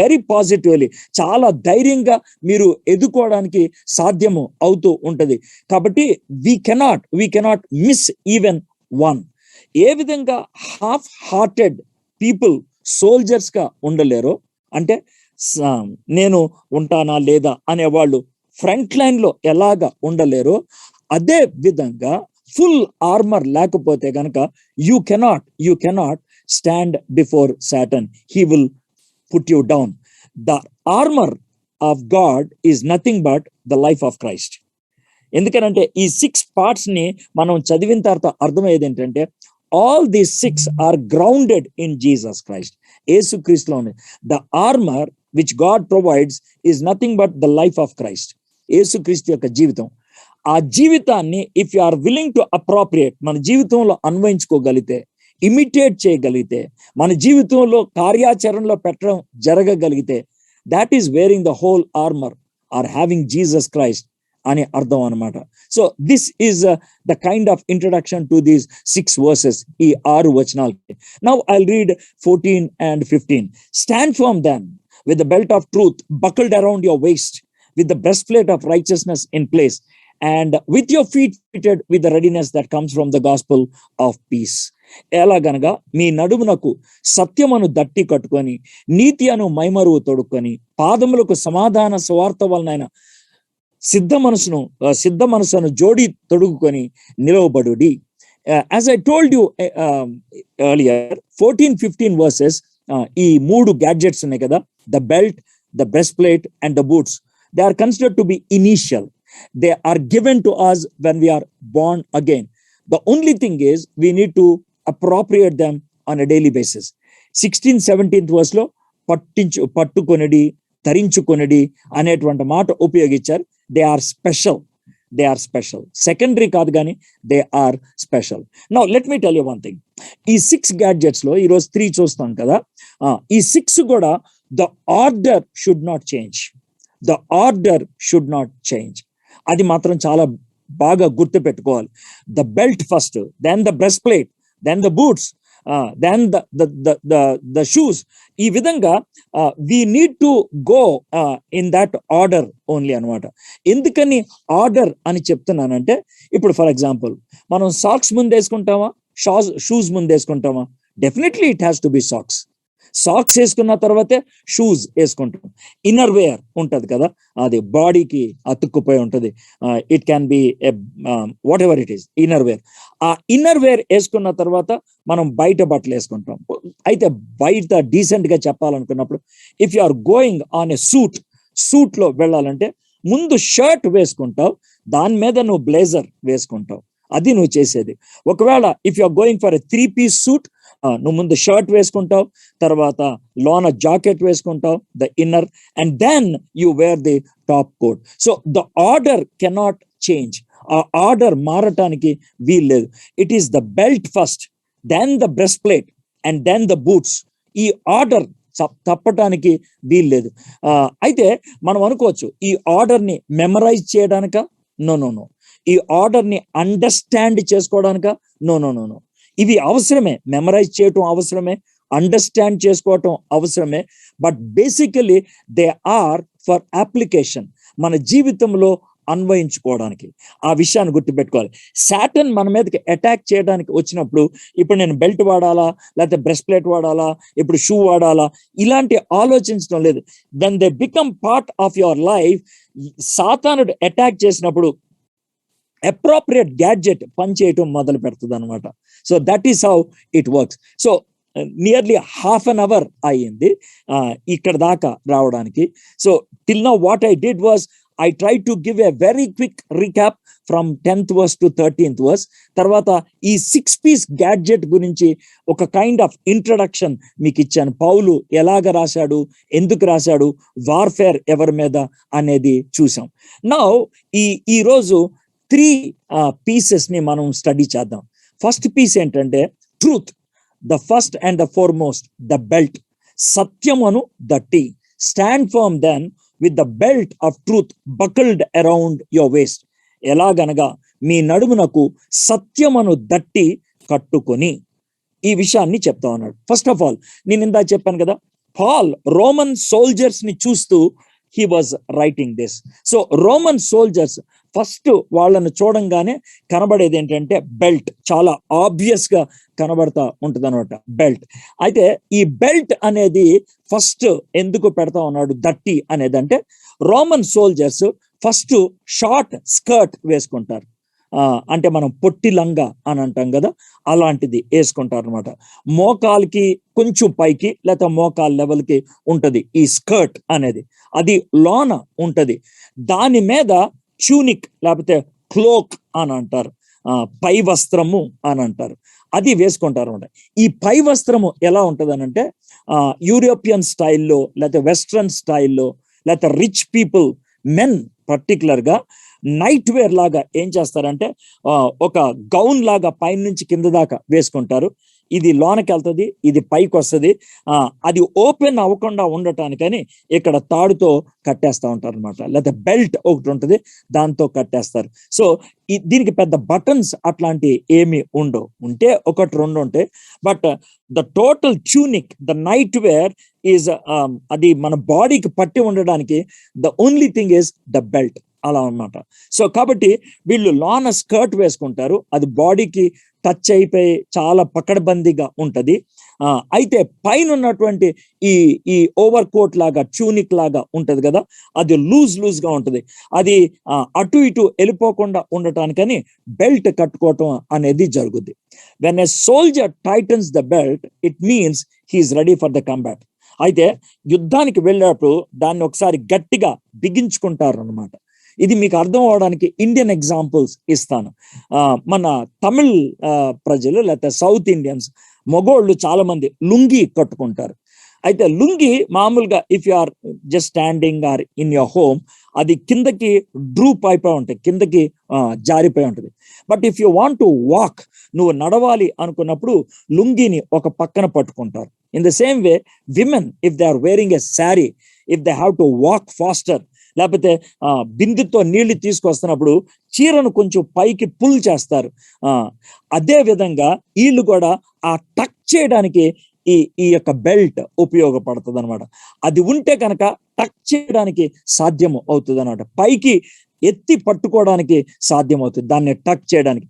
A: very positively. చాలా ధైర్యంగా మీరు ఎదుర్కోవడానికి సాధ్యము అవుతూ ఉంటది. కాబట్టి we cannot miss even one. ఏ విధంగా హాఫ్ హార్టెడ్ పీపుల్ సోల్జర్స్ గా ఉండలేరో, అంటే నేను ఉంటానా లేదా అనేవాళ్ళు ఫ్రంట్ లైన్ లో ఎలాగా ఉండలేరో, అదే విధంగా ఫుల్ ఆర్మర్ లేకపోతే గనక you cannot stand before Satan. He will put you down. The armour of God is nothing but the life of Christ. ఎందుకనంటే ఈ 6 parts ని మనం చదివిన తర్వాత అర్థమయ్యేది ఏంటంటే, all these 6 are grounded in Jesus Christ. యేసుక్రీస్తులో ఉంది. The armor which God provides is nothing but the life of Christ. యేసుక్రీస్తు యొక్క జీవితం. ఆ జీవితాన్ని if you are willing to appropriate, మన జీవితంలో అన్వయించుకోగలిగితే, ఇమిటేట్ చేయగలిగితే, మన జీవితంలో కార్యాచరణలో పెట్టడం జరగగలిగితే, that is wearing the whole armor or having Jesus Christ అని అర్థం అనమాట. So this is the kind of introduction to these 6 verses, ఈ 6 వచనాలకి. Now I'll read 14 and 15. Stand firm then with the belt of truth buckled around your waist, with the breastplate of righteousness in place, and with your feet fitted with the readiness that comes from the gospel of peace. ఎలాగనగా మీ నడుమునకు సత్యమును దట్టి కట్టుకొని, నీతి అను మైమరువు తొడుక్కొని, పాదములకు సమాధాన సువార్త వలనైన సిద్ధ మనసును జోడి తొడుగుకొని నిలవబడుడి. As I told you earlier, 14-15 verses, ఈ 3 gadgets ఉన్నాయి కదా, the belt, the breastplate and the boots. They are considered to be initial. They are given to us when we are born again. The only thing is we need to appropriate them on a daily basis. 16-17th verse లో పట్టుకొనిడి, ధరించుకొనిడి అనేటువంటి మాట ఉపయోగించారు. They are special. Secondary కాదు కానీ they are special. Now let me tell you one thing. ఈ 6 gadgets లో ఈరోజు 3 చూస్తాం కదా, ఈ 6 కూడా the order should not change. అది మాత్రం చాలా బాగా గుర్తు పెట్టుకోవాలి. The belt first, then the breast plate, then the boots, then the shoes. ఈ విధంగా we need to go in that order only అనమాట. ఎందుకని ఆర్డర్ అని చెప్తున్నానంటే, ఇప్పుడు ఫర్ ఎగ్జాంపుల్ మనం సాక్స్ ముందు వేసుకుంటామా, షూస్ ముందు వేసుకుంటామా? Definitely it has to be socks. Socks వేసుకున్న తర్వాతే షూస్ వేసుకుంటాం. ఇన్నర్ వేర్ ఉంటది కదా, అది బాడీకి అతుక్కుపోయి ఉంటది. It can be whatever it is, inner wear. ఆ ఇన్నర్ వేర్ వేసుకున్న తర్వాత మనం బయట బట్టలు వేసుకుంటాం. అయితే బయట డీసెంట్ గా చెప్పాలనుకున్నప్పుడు, if you are going on a suit లో వెళ్ళాలంటే ముందు షర్ట్ వేసుకుంటావు, దాని మీద నువ్వు బ్లేజర్ వేసుకుంటావు. అది నువ్వు చేసేది. ఒకవేళ if you are going for a 3-piece suit, నువ్వు ముందు షర్ట్ వేసుకుంటావు, తర్వాత లోన జాకెట్ వేసుకుంటావు, the inner, and then you wear the top coat. So the order cannot change. ఆ ఆర్డర్ మారటానికి వీల్లేదు. It is the belt first, then the breast plate and then the boots. ఈ ఆర్డర్ తప్పటానికి వీల్లేదు. అయితే మనం అనుకోవచ్చు, ఈ ఆర్డర్ ని మెమరైజ్ చేయడానిక? నో. ఈ ఆర్డర్ ని అండర్స్టాండ్ చేసుకోవడానిక? నో. ఇవి అవసరమే, మెమరైజ్ చేయటం అవసరమే, అండర్స్టాండ్ చేసుకోవటం అవసరమే. But basically they are for application. మన జీవితంలో అన్వయించుకోవడానికి. ఆ విషయాన్ని గుర్తుపెట్టుకోవాలి. సాటన్ మన మీదకి అటాక్ చేయడానికి వచ్చినప్పుడు ఇప్పుడు నేను బెల్ట్ వాడాలా, లేకపోతే బ్రెస్ట్ ప్లేట్ వాడాలా, ఇప్పుడు షూ వాడాలా, ఇలాంటి ఆలోచించడం లేదు. Then they become part of your life. సాతానుడు అటాక్ చేసినప్పుడు అప్రోప్రియేట్ గ్యాడ్జెట్ పనిచేయటం మొదలు పెడుతుంది అనమాట. So that is how it works. So nearly half an hour అయ్యింది ఇక్కడ దాకా రావడానికి. So till now what I did was I tried to give a very quick recap from 10th verse to 13th verse. తర్వాత ఈ 6-piece gadget గురించి ఒక kind of introduction మీకు ఇచ్చాను. పౌలు ఎలాగ రాశాడు, ఎందుకు రాశాడు, వార్ఫేర్ ఎవరి మీద అనేది చూసాం. నౌ ఈ రోజు 3 pieces ని మనం స్టడీ చేద్దాం. ఫస్ట్ పీస్ ఏంటంటే truth. The first and the foremost the belt. సత్యమును దట్టి. Stand firm then with the belt of truth buckled around your waist. ఎలాగనగా మీ నడుమునకు సత్యమును దట్టి కట్టుకొని. ఈ విషయాన్ని చెప్తా ఉన్నాడు. ఫస్ట్ ఆఫ్ ఆల్ నేను ఇందా చెప్పాను కదా, పాల్ రోమన్ సోల్జర్స్ ని చూస్తూ he was writing this. So Roman soldiers first వాళ్ళను చూడంగానే కనబడేది ఏంటంటే బెల్ట్. చాలా ఆబ్వియస్ గా కనబడతా ఉంటుంది అనమాట బెల్ట్. అయితే ఈ బెల్ట్ అనేది ఫస్ట్ ఎందుకు పెడతా ఉన్నాడు దట్టి అనేది అంటే, Roman soldiers first short skirt వేసుకుంటారు. అంటే మనం పొట్టి లంగా అని అంటాం కదా, అలాంటిది వేసుకుంటారు అనమాట. మోకాల్కి కొంచెం పైకి లేకపోతే మోకాల్ లెవెల్కి ఉంటది ఈ స్కర్ట్ అనేది. అది లోన ఉంటది. దాని మీద ట్యూనిక్ లేకపోతే క్లోక్ అని అంటారు, పై వస్త్రము అని అంటారు. అది వేసుకుంటారు అనమాట. ఈ పై వస్త్రము ఎలా ఉంటది అని అంటే యూరోపియన్ స్టైల్లో లేకపోతే వెస్ట్రన్ స్టైల్లో లేకపోతే రిచ్ పీపుల్ మెన్ పర్టికులర్ గా నైట్ వేర్ లాగా ఏం చేస్తారంటే ఒక గౌన్ లాగా పైన నుంచి కింద దాకా వేసుకుంటారు. ఇది లోనకి వెళ్తుంది, ఇది పైకి వస్తుంది. అది ఓపెన్ అవ్వకుండా ఉండటానికని ఇక్కడ తాడుతో కట్టేస్తా ఉంటారు అనమాట. లేకపోతే బెల్ట్ ఒకటి ఉంటుంది, దాంతో కట్టేస్తారు. సో దీనికి పెద్ద బటన్స్ అట్లాంటి ఏమి ఉండవు, ఉంటే ఒకటి రెండు ఉంటాయి. But the total tunic the night where is అది మన బాడీకి పట్టి ఉండడానికి the only thing is the belt, అలా అన్నమాట. సో కాబట్టి వీళ్ళు లోన స్కర్ట్ వేసుకుంటారు, అది బాడీకి టచ్ అయిపోయి చాలా పకడ్బందీగా ఉంటది. అయితే పైన ఉన్నటువంటి ఈ ఓవర్ కోట్ లాగా ట్యూనిక్ లాగా ఉంటది కదా, అది లూజ్ గా ఉంటది. అది అటు ఇటు వెళ్ళిపోకుండా ఉండటానికని బెల్ట్ కట్టుకోవటం అనేది జరుగుద్ది. When a soldier Titans the belt it means he's ready for the combat. అయితే యుద్ధానికి వెళ్ళేటప్పుడు దాన్ని ఒకసారి గట్టిగా బిగించుకుంటారు అనమాట. ఇది మీకు అర్థం అవడానికి ఇండియన్ ఎగ్జాంపుల్స్ ఇస్తాను. మన తమిళ్ ప్రజలు లేకపోతే సౌత్ ఇండియన్స్ మగోళ్ళు చాలా మంది లుంగి కట్టుకుంటారు. అయితే లుంగి మామూలుగా if you are just standing or in your home, అది కిందకి డ్రూప్ అయిపోయి ఉంటుంది, కిందకి జారిపోయి ఉంటుంది. But if you want to walk, నువ్వు నడవాలి అనుకున్నప్పుడు లుంగిని ఒక పక్కన పట్టుకుంటారు. In the same way women if they are wearing a sari, if they have to walk faster, లేకపోతే బిందుతో నీళ్లు తీసుకొస్తున్నప్పుడు చీరను కొంచెం పైకి పుల్ చేస్తారు. అదే విధంగా వీళ్ళు కూడా ఆ టక్ చేయడానికి ఈ యొక్క బెల్ట్ ఉపయోగపడుతుంది అనమాట. అది ఉంటే కనుక టక్ చేయడానికి సాధ్యం అవుతుంది అనమాట, పైకి ఎత్తి పట్టుకోవడానికి సాధ్యం అవుతుంది, దాన్ని టక్ చేయడానికి.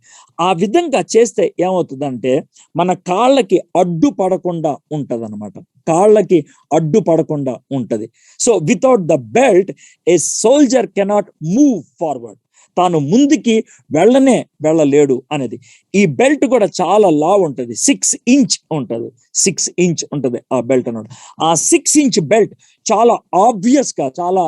A: ఆ విధంగా చేస్తే ఏమవుతుందంటే మన కాళ్ళకి అడ్డు పడకుండా ఉంటది అనమాట, కాళ్ళకి అడ్డు పడకుండా ఉంటది. So without the belt A soldier cannot move forward, తాను ముందుకి వెళ్ళలేడు అనేది. ఈ బెల్ట్ కూడా చాలా లావ్ ఉంటుంది, 6 ఇంచ్ ఉంటుంది, 6 ఇంచ్ ఉంటుంది ఆ బెల్ట్ అన్నమాట. ఆ 6 ఇంచ్ బెల్ట్ చాలా ఆబ్వియస్ గా, చాలా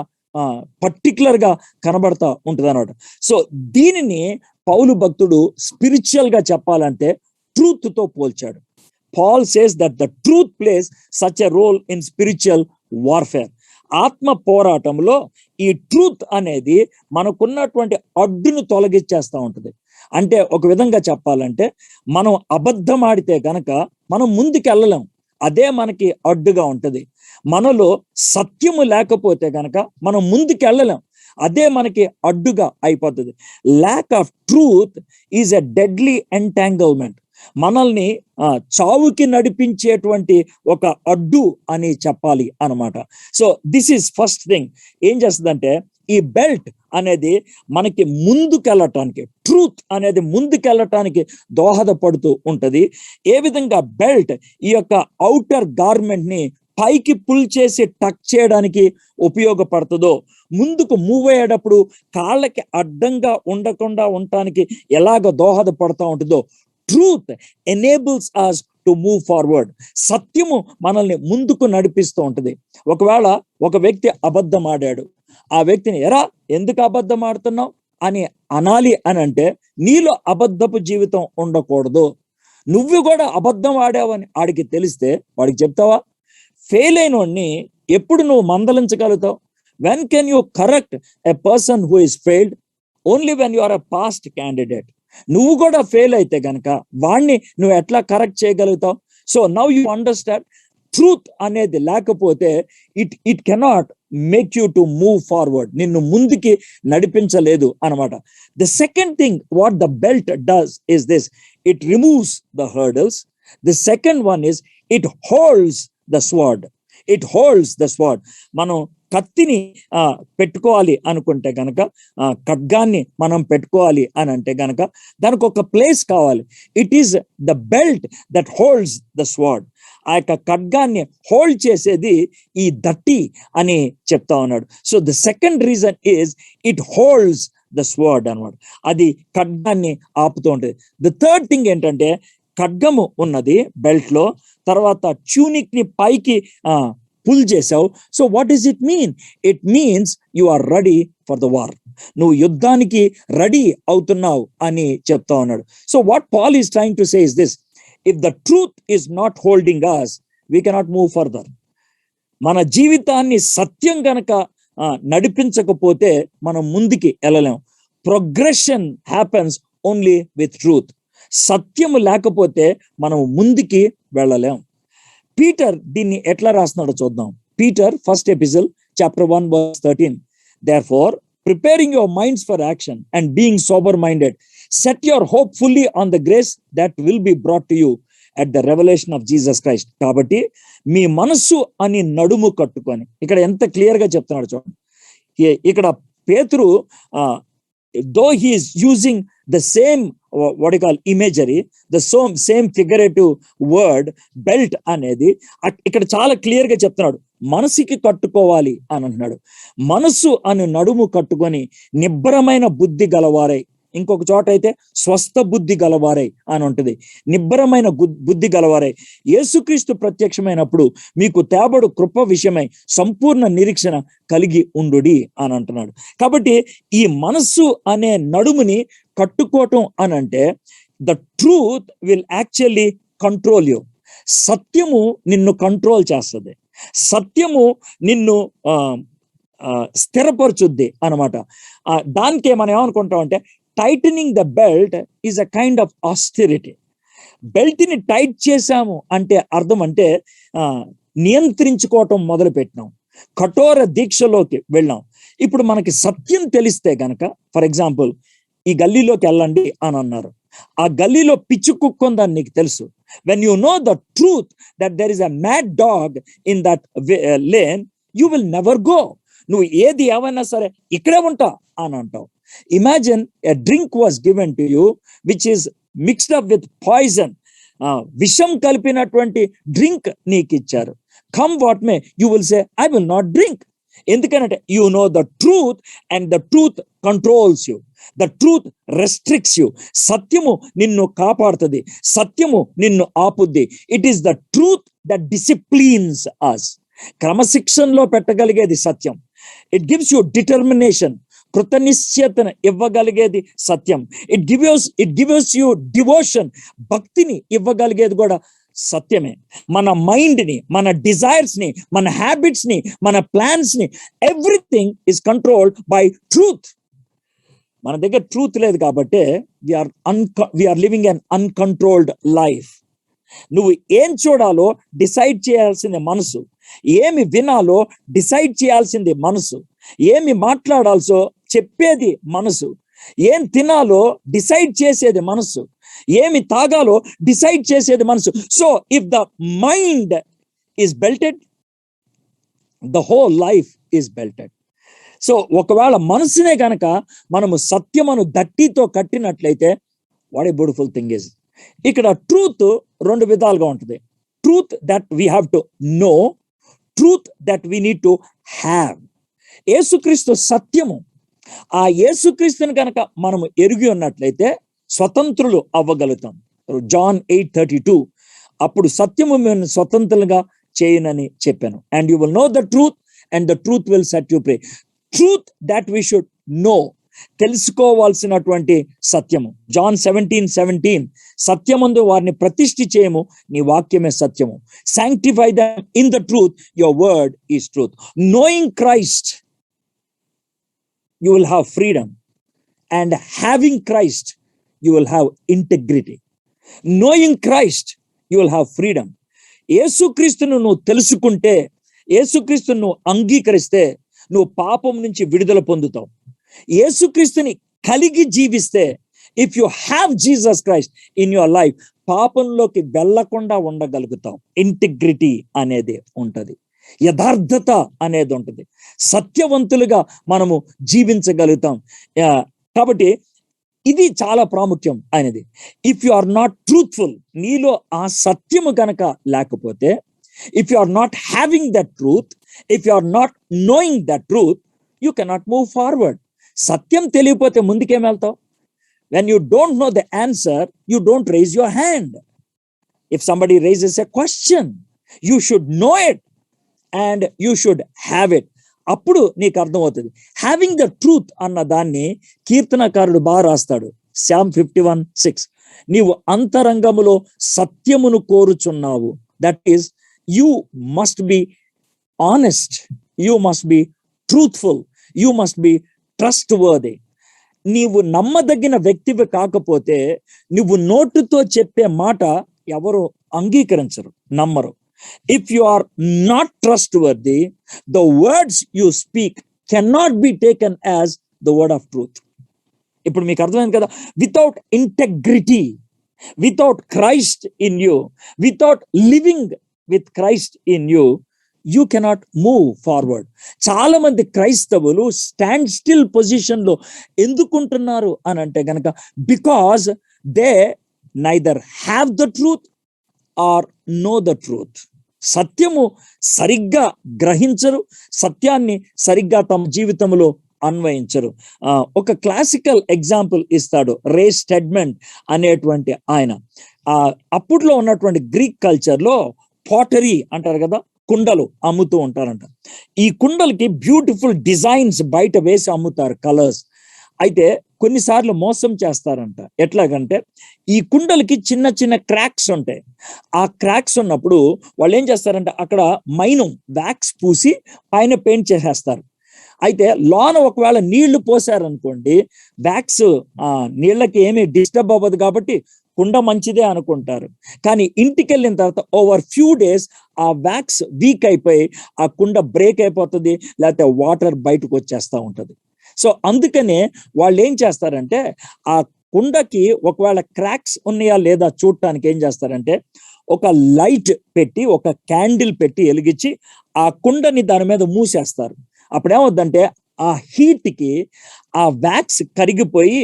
A: పర్టికులర్ గా కనబడతా ఉంటుంది అన్నమాట. సో దీనిని పౌలు భక్తుడు స్పిరిచువల్ గా చెప్పాలంటే ట్రూత్ తో పోల్చాడు. Paul says that the truth plays such a role in spiritual warfare. ఆత్మ పోరాటంలో ఈ ట్రూత్ అనేది మనకున్నటువంటి అడ్డును తొలగించేస్తా ఉంటుంది. అంటే ఒక విధంగా చెప్పాలంటే మనం అబద్ధం ఆడితే గనక మనం ముందుకు వెళ్ళలేం, అదే మనకి అడ్డుగా ఉంటది. మనలో సత్యము లేకపోతే గనక మనం ముందుకు వెళ్ళలేం, అదే మనకి అడ్డుగా అయిపోతుంది. Lack of truth is a deadly entanglement, మనల్ని చావుకి నడిపించేటువంటి ఒక అడ్డు అని చెప్పాలి అన్నమాట. So this is first thing. ఏం చేస్తుందంటే ఈ బెల్ట్ అనేది మనకి ముందుకెళ్ళటానికి, ట్రూత్ అనేది ముందుకెళ్ళటానికి దోహదపడుతూ ఉంటది. ఏ విధంగా బెల్ట్ ఈ యొక్క ఔటర్ గార్మెంట్ ని పైకి పుల్ చేసి టక్ చేయడానికి ఉపయోగపడుతుందో, ముందుకు మూవ్ అయ్యేటప్పుడు కాళ్ళకి అడ్డంగా ఉండకుండా ఉండటానికి ఎలాగ దోహదపడుతూ ఉంటుందో, truth enables us to move forward. సత్యము మనల్ని ముందుకు నడిపిస్తూ ఉంటుంది. ఒకవేళ ఒక వ్యక్తి అబద్ధం ఆడాడు, ఆ వ్యక్తిని ఎరా ఎందుకు అబద్ధం ఆడుతున్నావు అని అనాలి అని అంటే, నీలో అబద్ధపు జీవితం ఉండకూడదు. నువ్వు కూడా అబద్ధం ఆడావని ఆడికి తెలిస్తే వాడికి చెప్తావా? ఫెయిల్ అయిన వాడిని ఎప్పుడు నువ్వు మందలించగలుగుతావు? When can you correct a person who is failed? Only when you are a past candidate. నువ్వు కూడా ఫెయిల్ అయితే గనక వాణ్ణి నువ్వు ఎట్లా కరెక్ట్ చేయగలుగుతావు? So now you understand, truth అనేది లేకపోతే it cannot make you to move forward. నిన్ను ముందుకి నడిపించలేదు అనమాట. The second thing what the belt does is this: it removes the hurdles. The second one is it holds the sword. It holds the sword. మనం కత్తిని పెట్టుకోవాలి అనుకుంటే గనక, ఖడ్గాన్ని మనం పెట్టుకోవాలి అని అంటే గనక దానికి ఒక ప్లేస్ కావాలి. It is the belt that holds the sword. ఆ యొక్క ఖడ్గాన్ని హోల్డ్ చేసేది ఈ దట్టి అని చెప్తా ఉన్నాడు. So the second reason is it holds the sword అనమాట. అది ఖడ్గాన్ని ఆపుతూ ఉంటుంది. ద థర్డ్ థింగ్ ఏంటంటే, ఖడ్గము ఉన్నది బెల్ట్ లో, తర్వాత ట్యూనిక్ ని పైకి పుల్ చేసావు. So what does it mean? It means you are ready for the war. నువ్వు యుద్ధానికి రెడీ అవుతున్నావు అని చెప్తా ఉన్నాడు. So what Paul is trying to say is this: if the truth is not holding us, we cannot move further. మన జీవితాన్ని సత్యం గనక నడిపించకపోతే మనం ముందుకి వెళ్ళలేం. Progression happens only with truth. సత్యము లేకపోతే మనం ముందుకి వెళ్ళలేం. పీటర్ దీన్ని ఎట్లా రాస్తున్నాడో చూద్దాం. Peter first epistle chapter 1 verse 13, therefore preparing your minds for action and being sober minded, set your hope fully on the grace that will be brought to you at the revelation of Jesus Christ. కాబట్టి మీ మనస్సు అని నడుము కట్టుకొని, ఇక్కడ ఎంత clear గా చెప్తున్నాడు చూడండి. ఇక్కడ పేతురు though he is using the same what you call imagery, the same figurative word belt అనేది ఇక్కడ చాలా క్లియర్ గా చెప్తున్నాడు. మనసుకి కట్టుకోవాలి అని అంటున్నాడు. మనస్సు అని నడుము కట్టుకొని నిబ్బరమైన బుద్ధి గలవారై, ఇంకొక చోట అయితే స్వస్థ బుద్ధి గలవారై అని ఉంటుంది. నిబ్బరమైన బుద్ధి గలవారై యేసుక్రీస్తు ప్రత్యక్షమైనప్పుడు మీకు తేబడు కృప విషయమై సంపూర్ణ నిరీక్షణ కలిగి ఉండుడి అని అంటున్నాడు. కాబట్టి ఈ మనస్సు అనే నడుముని కట్టుకోవటం అని అంటే, the truth will actually control you. సత్యము నిన్ను కంట్రోల్ చేస్తుంది. సత్యము నిన్ను స్థిరపరచుద్ది అనమాట. దానికే మనం ఏమనుకుంటాం అంటే, titling the belt is a kind of austerity. Belt ని టైట్ చేశాము అంటే అర్థం అంటే నియంత్రించుకోవటం మొదలు పెట్టినాం, కఠోర దీక్షలోకి వెళ్ళాం. ఇప్పుడు మనకి సత్యం తెలిస్తే గనక, ఫర్ ఎగ్జాంపుల్ ఈ గల్లీలోకి వెళ్ళండి అని అన్నారు, ఆ గల్లీలో పిచ్చి కుక్క ఉందని నీకు తెలుసు. When you know the truth that there is a mad dog in that lane, you will never go. నువ్వు ఏది ఏమైనా సరే ఇక్కడే ఉంటా అని అంటావు. Imagine a drink was given to you which is mixed up with poison. Visham kalpinatvanti drink నీకు ఇచ్చారు. Come what may, you will say, I will not drink. ఎందుకంటే you know the truth and the truth controls you. The truth restricts you. సత్యము నిన్ను కాపాడుతుంది, సత్యము నిన్ను ఆపుద్ది. It is the truth that disciplines us. క్రమశిక్షణలో పెట్టగలిగేది సత్యం. It gives you determination. కృతనిశ్చయతను ఇవ్వగలిగేది సత్యం. It gives you devotion. భక్తిని ఇవ్వగలిగేది కూడా సత్యమే. మన మైండ్ ని, మన డిజైర్స్ ని, మన హ్యాబిట్స్ ని, మన ప్లాన్స్ ని, everything is controlled by truth. మన దగ్గర ట్రూత్ లేదు కాబట్టి వీఆర్ లివింగ్ అన్ అన్కంట్రోల్డ్ లైఫ్. నువ్వు ఏం చూడాలో డిసైడ్ చేయాల్సింది మనసు, ఏమి వినాలో డిసైడ్ చేయాల్సింది మనసు, ఏమి మాట్లాడాల్సో చెప్పేది మనసు, ఏం తినాలో డిసైడ్ చేసేది మనసు, ఏమి తాగాలో డిసైడ్ చేసేది మనసు. So if the mind is belted, the whole life is belted. So ఒకవేళ మనసునే కనుక మనము సత్యమును దట్టితో కట్టినట్లయితే what a beautiful thing is. ఇక్కడ ట్రూత్ రెండు విధాలుగా ఉంటుంది. Truth that we have to know, truth that we need to have. యేసుక్రీస్తు సత్యము. ఆ యేసుక్రీస్తుని కనుక మనము ఎరిగి ఉన్నట్లయితే స్వతంత్రులు అవ్వగలుగుతాం. జాన్ 8:32 అప్పుడు సత్యము మేము స్వతంత్రులుగా చేయనని చెప్పాను. And you will know the truth and the truth will set you free. Truth that we should know, తెలుసుకోవాల్సినటువంటి సత్యము. జాన్ 17:17 సత్యమందు వారిని ప్రతిష్ఠి చేయము, నీ వాక్యమే సత్యము. Sanctify them in the truth, your word is truth. Knowing Christ you will have freedom, and having Christ you will have integrity. Knowing Christ you will have freedom. యేసుక్రీస్తును నువ్వు తెలుసుకుంటే, యేసుక్రీస్తును నువ్వు అంగీకరిస్తే నువ్వు పాపం నుంచి విడుదల పొందుతావు. యేసుక్రీస్తుని కలిగి జీవిస్తే, if you have Jesus Christ in your life, పాపంలోకి వెళ్ళకుండా ఉండగలుగుతావు. ఇంటిగ్రిటీ అనేది ఉంటది, యథార్థత అనేది ఉంటుంది, సత్యవంతులుగా మనము జీవించగలుగుతాం. కాబట్టి ఇది చాలా ప్రాముఖ్యం అనేది. If you are not truthful, నీలో ఆ సత్యము కనుక లేకపోతే, if you are not having that truth, if you are not knowing that truth, you cannot move forward. సత్యం తెలియకపోతే ముందుకేం వెళ్తావు? When you don't know the answer, you don't raise your hand. If somebody raises a question, you should know it and you should have it. అప్పుడు నీకు అర్థమవుతుంది. Having the truth అన్న దాన్ని కీర్తనకారుడు బాగా రాస్తాడు. Psalm 51:6 నీవు అంతరంగములో సత్యమును కోరుచున్నావు. That is, you must be honest, you must be truthful, you must be trustworthy. నీవు నమ్మదగిన వ్యక్తివి కాకపోతే నువ్వు నోటుతో చెప్పే మాట ఎవరు అంగీకరించరు, నమ్మరు. If you are not trustworthy, the words you speak cannot be taken as the word of truth. ఇప్పుడు మీకు అర్థమైంది కదా? Without integrity, without Christ in you, without living with Christ in you, you cannot move forward. చాలా మంది క్రైస్తవులు stand still position లో ఎందుకుంటున్నారు అని అంటే గనక, because they neither have the truth or no the truth. సత్యము సరిగ్గా గ్రహించరు, సత్యాన్ని సరిగ్గా తమ జీవితంలో అన్వయించరు. ఒక క్లాసికల్ ఎగ్జాంపుల్ ఇస్తాడు రే స్టెడ్మండ్ అనేటువంటి ఆయన. అప్పట్లో ఉన్నటువంటి గ్రీక్ కల్చర్ లో పాటరీ అంటారు కదా, కుండలు అమ్ముతూ ఉంటారంట. ఈ కుండలకి బ్యూటిఫుల్ డిజైన్స్ బయట వేసి అమ్ముతారు, కలర్స్. అయితే కొన్నిసార్లు మోసం చేస్తారంట. ఎట్లాగంటే ఈ కుండలకి చిన్న చిన్న క్రాక్స్ ఉంటాయి. ఆ క్రాక్స్ ఉన్నప్పుడు వాళ్ళు ఏం చేస్తారంటే అక్కడ మైనం వ్యాక్స్ పూసి పైన పెయింట్ చేసేస్తారు. అయితే లోన ఒకవేళ నీళ్లు పోసారనుకోండి, వ్యాక్స్ నీళ్ళకి ఏమీ డిస్టర్బ్ అవ్వదు కాబట్టి కుండ మంచిదే అనుకుంటారు. కానీ ఇంటికి వెళ్ళిన తర్వాత ఓవర్ ఫ్యూ డేస్ ఆ వ్యాక్స్ వీక్ అయిపోయి ఆ కుండ బ్రేక్ అయిపోతుంది, లేకపోతే వాటర్ బయటకు వచ్చేస్తూ ఉంటుంది. సో అందుకనే వాళ్ళు ఏం చేస్తారంటే ఆ కుండకి ఒకవేళ క్రాక్స్ ఉన్నాయా లేదా చూడటానికి ఏం చేస్తారంటే ఒక లైట్ పెట్టి, ఒక క్యాండిల్ పెట్టి వెలిగించి ఆ కుండని దాని మీద మూసేస్తారు. అప్పుడేమవుద్దంటే ఆ హీట్ కి ఆ వ్యాక్స్ కరిగిపోయి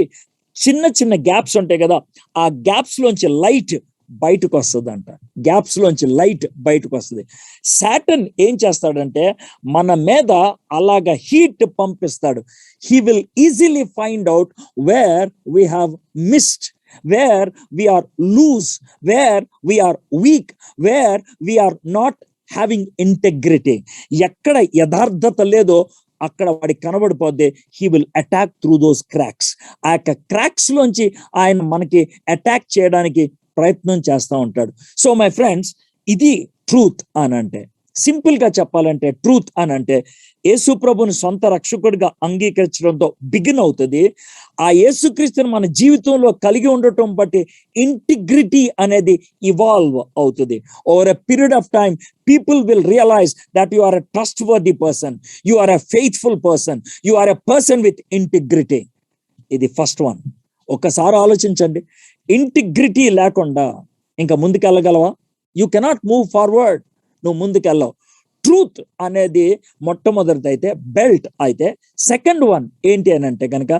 A: చిన్న చిన్న గ్యాప్స్ ఉంటాయి కదా, ఆ గ్యాప్స్ లోంచి లైట్ బయటకు వస్తుంది అంట. గ్యాప్స్ లోంచి లైట్ బయటకు వస్తుంది. సాటన్ ఏం చేస్తాడంటే మన మీద అలాగా హీట్ పంపిస్తాడు. He will easily find out where we have missed, where we are loose, where we are weak, where we are not having integrity. ఎక్కడ యథార్థత లేదో అక్కడ వాడికి కనబడిపోద్ది. He will attack through those cracks. ఆ యొక్క క్రాక్స్ లోంచి ఆయన మనకి అటాక్ చేయడానికి ప్రయత్నం చేస్తూ ఉంటాడు. సో మై ఫ్రెండ్స్, ఇది ట్రూత్ అని అంటే, సింపుల్ గా చెప్పాలంటే ట్రూత్ అని అంటే యేసు ప్రభుని సొంత రక్షకుడిగా అంగీకరించడంతో బిగిన్ అవుతుంది. ఆ యేసుక్రీస్తుని మన జీవితంలో కలిగి ఉండటం బట్టి ఇంటిగ్రిటీ అనేది ఇవాల్వ్ అవుతుంది. Over a period of time people will realise that you are a trustworthy person, you are a faithful person, you are a person with integrity. ఇది ఫస్ట్ వన్. ఒక్కసారి ఆలోచించండి, ఇంటిగ్రిటీ లేకుండా ఇంకా ముందుకెళ్ళగలవా? You cannot move forward. నువ్వు ముందుకెళ్ళవు. Truth అనేది మొట్టమొదటిది అయితే బెల్ట్ అయితే, సెకండ్ వన్ ఏంటి అని అంటే కనుక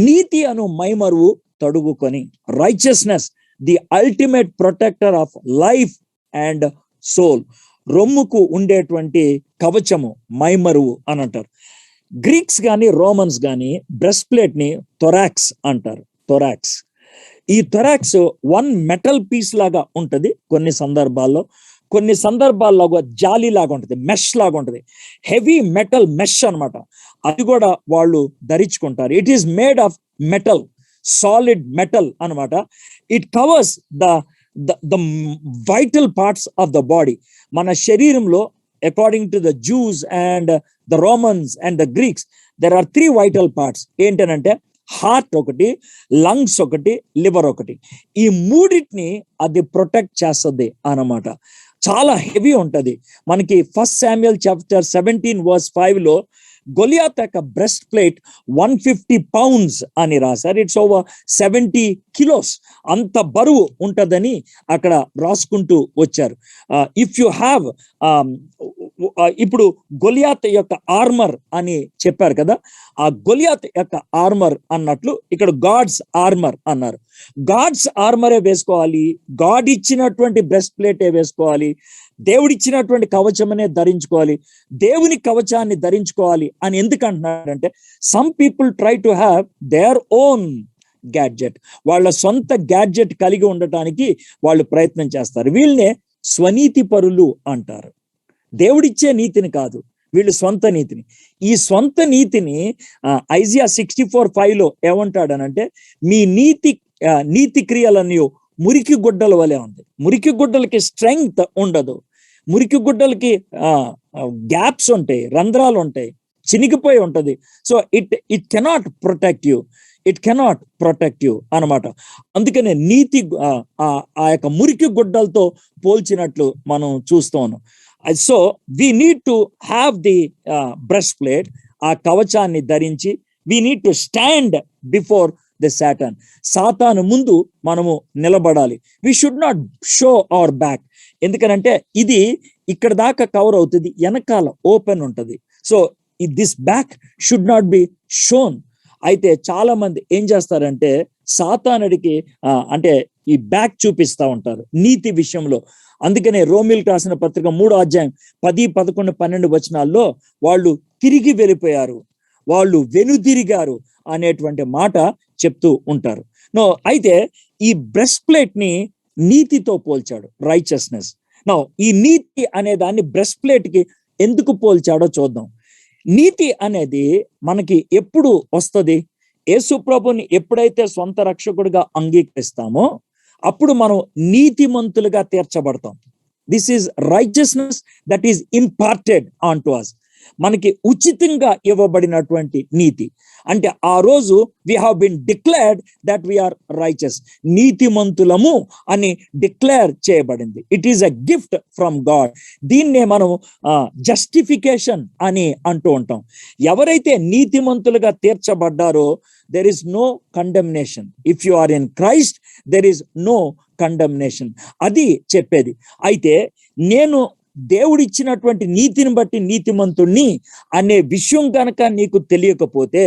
A: నీతి అను మైమరువు తొడుగుకొని, righteousness the ultimate protector of life and soul. రొమ్ముకు ఉండేటువంటి కవచము మైమరువు అని అంటారు. గ్రీక్స్ కానీ రోమన్స్ కానీ బ్రెస్ట్ ప్లేట్ ని థొరాక్స్ అంటారు. థొరాక్స్, ఈ థొరాక్స్ వన్ మెటల్ పీస్ లాగా ఉంటది కొన్ని సందర్భాల్లో, కొన్ని సందర్భాల్లో జాలి లాగా ఉంటుంది, మెష్ లాగా ఉంటుంది, హెవీ మెటల్ మెష్ అన్నమాట. అది కూడా వాళ్ళు ధరించుకుంటారు. It is made of metal, solid metal అన్నమాట. It covers the vital parts of the body. మన శరీరంలో according to the Jews and the Romans and the Greeks there are 3 vital parts. ఏంటనంటే heart ఒకటి, లంగ్స్ ఒకటి, liver ఒకటి. ఈ మూడింటిని అది ప్రొటెక్ట్ చేస్తుంది అన్నమాట. చాలా హెవీ ఉంటది. మనకి 1 Samuel chapter 17:5 లో గొలియాత్ యొక్క బ్రెస్ట్ ప్లేట్ 150 pounds అని రాశారు. It's over 70 kilos. అంత బరువు ఉంటదని అక్కడ రాసుకుంటూ వచ్చారు. ఇఫ్ యు హ్యావ్ ఇప్పుడు గొలియాత్ యొక్క ఆర్మర్ అని చెప్పారు కదా, ఆ గొలియాత్ యొక్క ఆర్మర్ అన్నట్లు ఇక్కడ గాడ్స్ ఆర్మర్ అన్నారు. గాడ్స్ ఆర్మరే వేసుకోవాలి, గాడ్ ఇచ్చినటువంటి బ్రెస్ట్ ప్లేటే వేసుకోవాలి, దేవుడిచ్చినటువంటి కవచమనే ధరించుకోవాలి, దేవుని కవచాన్ని ధరించుకోవాలి అని ఎందుకు అంటున్నాడంటే, some people try to have their own gadget. వాళ్ళ సొంత గ్యాడ్జెట్ కలిగి ఉండటానికి వాళ్ళు ప్రయత్నం చేస్తారు. వీళ్ళనే స్వనీతి పరులు అంటారు. దేవుడిచ్చే నీతిని కాదు, వీళ్ళు సొంత నీతిని. ఈ సొంత నీతిని ఐజియా 64:5 లో ఏమంటాడనంటే, మీ నీతి క్రియలన్నీ మురికి గుడ్డల వలె ఉంది. మురికి గుడ్డలకి స్ట్రెంగ్త్ ఉండదు, మురికి గుడ్డలకి గ్యాప్స్ ఉంటాయి, రంధ్రాలు ఉంటాయి, చినిగిపోయి ఉంటది. So it cannot protect you, it cannot protect you అనమాట. అందుకనే నీతి ఆ యొక్క మురికి గుడ్డలతో పోల్చినట్లు మనం చూస్తూ ఉన్నాం. So we need to have the breast plate, ఆ కవచాన్ని ధరించి we need to stand before the Satan. సాతాను ముందు మనము నిలబడాలి. We should not show our back. ఎందుకనంటే ఇది ఇక్కడ దాకా కవర్ అవుతుంది, వెనకాల ఓపెన్ ఉంటుంది. So this back should not be shown. అయితే చాలా మంది ఏం చేస్తారంటే సాతానుడికి అంటే ఈ బ్యాక్ చూపిస్తా ఉంటారు నీతి విషయంలో. అందుకనే రోమిల్కి రాసిన పత్రిక 3వ అధ్యాయం 10, 11, 12 వచనాల్లో వాళ్ళు తిరిగి వెళ్ళిపోయారు, వాళ్ళు వెనుదిరిగారు అనేటువంటి మాట చెప్తూ ఉంటారు. అయితే ఈ బ్రెస్ట్ ప్లేట్ ని నీతితో పోల్చాడు, రైచియస్నెస్. ఈ నీతి అనే దాన్ని బ్రెస్ట్ ప్లేట్ కి ఎందుకు పోల్చాడో చూద్దాం. నీతి అనేది మనకి ఎప్పుడు వస్తుంది? యేసు ప్రభుని ఎప్పుడైతే సొంత రక్షకుడిగా అంగీకరిస్తామో అప్పుడు మనం నీతిమంతులుగా తీర్చబడతాం. This is righteousness that is imparted on to us. మనకి ఉచితంగా ఇవ్వబడినటువంటి నీతి. అంటే ఆ రోజు we have been declared that we are righteous, నీతిమంతులము అని డిక్లేర్ చేయబడింది. It is a gift from God. దీన్నే మనం జస్టిఫికేషన్ అని అంటూ ఉంటాం. ఎవరైతే నీతిమంతులుగా తీర్చబడ్డారో there is no condemnation. If you are in Christ, there is no condemnation. అది చెప్పేది. అయితే నేను దేవుడిచ్చినటువంటి నీతిని బట్టి నీతిమంతుణ్ణి అనే విషయం కనుక నీకు తెలియకపోతే,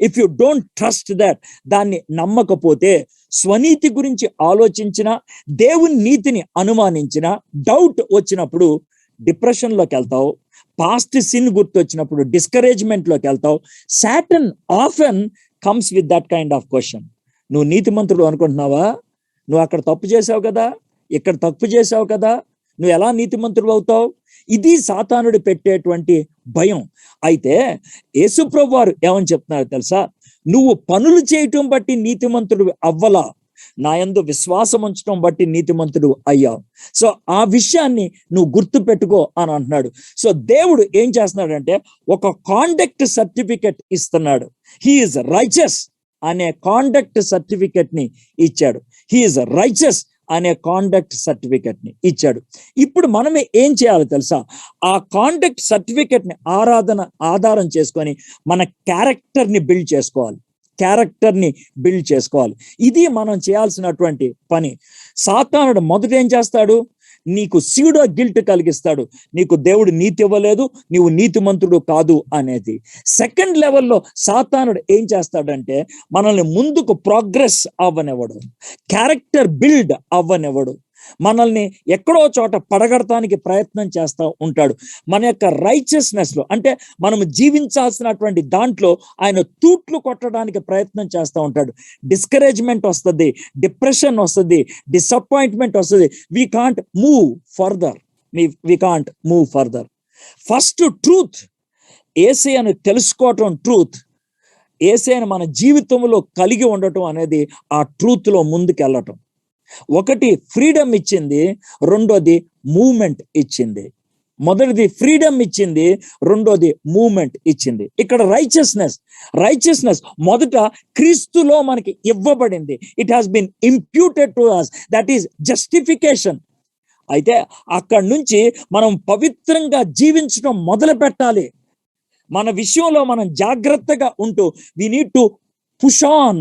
A: if you don't trust that, దాన్ని నమ్మకపోతే, స్వనీతి గురించి ఆలోచించిన, దేవుని నీతిని అనుమానించిన, డౌట్ వచ్చినప్పుడు డిప్రెషన్లోకి వెళ్తావు, పాస్ట్ సిన్ గుర్తొచ్చినప్పుడు డిస్కరేజ్మెంట్లోకి వెళ్తావు. Satan often comes with that kind of question. నువ్వు నీతిమంతుడు అనుకుంటున్నావా? నువ్వు అక్కడ తప్పు చేసావు కదా, ఇక్కడ తప్పు చేసావు కదా, నువ్వు ఎలా నీతిమంతుడు అవుతావు? ఇది సాతానుడు పెట్టేటువంటి భయం. అయితే యేసుప్రభు వారు ఏమని చెప్తున్నారు తెలుసా? నువ్వు పనులు చేయటం బట్టి నీతిమంతుడు అవ్వలా, నా యందు విశ్వాసం ఉంచడం బట్టి నీతిమంతుడు అయ్యావు. సో ఆ విషయాన్ని నువ్వు గుర్తు పెట్టుకో అని అంటున్నాడు. సో దేవుడు ఏం చేస్తున్నాడంటే ఒక కాండక్ట్ సర్టిఫికెట్ ఇస్తున్నాడు. హీఈస్ రైచియస్ అనే కాండక్ట్ సర్టిఫికెట్ ని ఇచ్చాడు. హీఈస్ రైచియస్ అనే కాండక్ట్ సర్టిఫికెట్ ని ఇచ్చాడు. ఇప్పుడు మనమే ఏం చేయాలి తెలుసా? ఆ కాండక్ట్ సర్టిఫికెట్ ని ఆధారం చేసుకొని మన క్యారెక్టర్ ని బిల్డ్ చేసుకోవాలి. ఇది మనం చేయాల్సినటువంటి పని. సాతానుడు మొదట ఏం చేస్తాడు? నీకు సీడో గిల్ట్ కలిగిస్తాడు, నీకు దేవుడు నీతి ఇవ్వలేదు, నీవు నీతిమంతుడు కాదు అనేది. సెకండ్ లెవెల్లో సాతానుడు ఏం చేస్తాడంటే మనల్ని ముందుకు ప్రోగ్రెస్ అవ్వనివ్వడు, క్యారెక్టర్ బిల్డ్ అవ్వనివ్వడు, మనల్ని ఎక్కడో చోట పడగడటానికి ప్రయత్నం చేస్తూ ఉంటాడు. మన యొక్క రైచియస్నెస్ లో, అంటే మనం జీవించాల్సినటువంటి దాంట్లో ఆయన తూట్లు కొట్టడానికి ప్రయత్నం చేస్తూ ఉంటాడు. డిస్కరేజ్మెంట్ వస్తుంది, డిప్రెషన్ వస్తుంది, డిసప్పాయింట్మెంట్ వస్తుంది. We can't move further, we can't move further. First truth, యేసయ్యను తెలుసుకోవటం ట్రూత్, యేసయ్యను మన జీవితంలో కలిగి ఉండటం అనేది ఆ ట్రూత్ లో ముందుకెళ్ళటం. ఒకటి ఫ్రీడమ్ ఇచ్చింది, రెండోది మూవ్మెంట్ ఇచ్చింది. మొదటిది ఫ్రీడమ్ ఇచ్చింది, రెండోది మూవ్మెంట్ ఇచ్చింది. ఇక్కడ రైచియస్నెస్ మొదట క్రీస్తులో మనకి ఇవ్వబడింది. It has been imputed to us, that is justification. అయితే అక్కడి నుంచి మనం పవిత్రంగా జీవించడం మొదలు పెట్టాలి. మన విషయంలో మనం జాగ్రత్తగా ఉంటూ we need to push on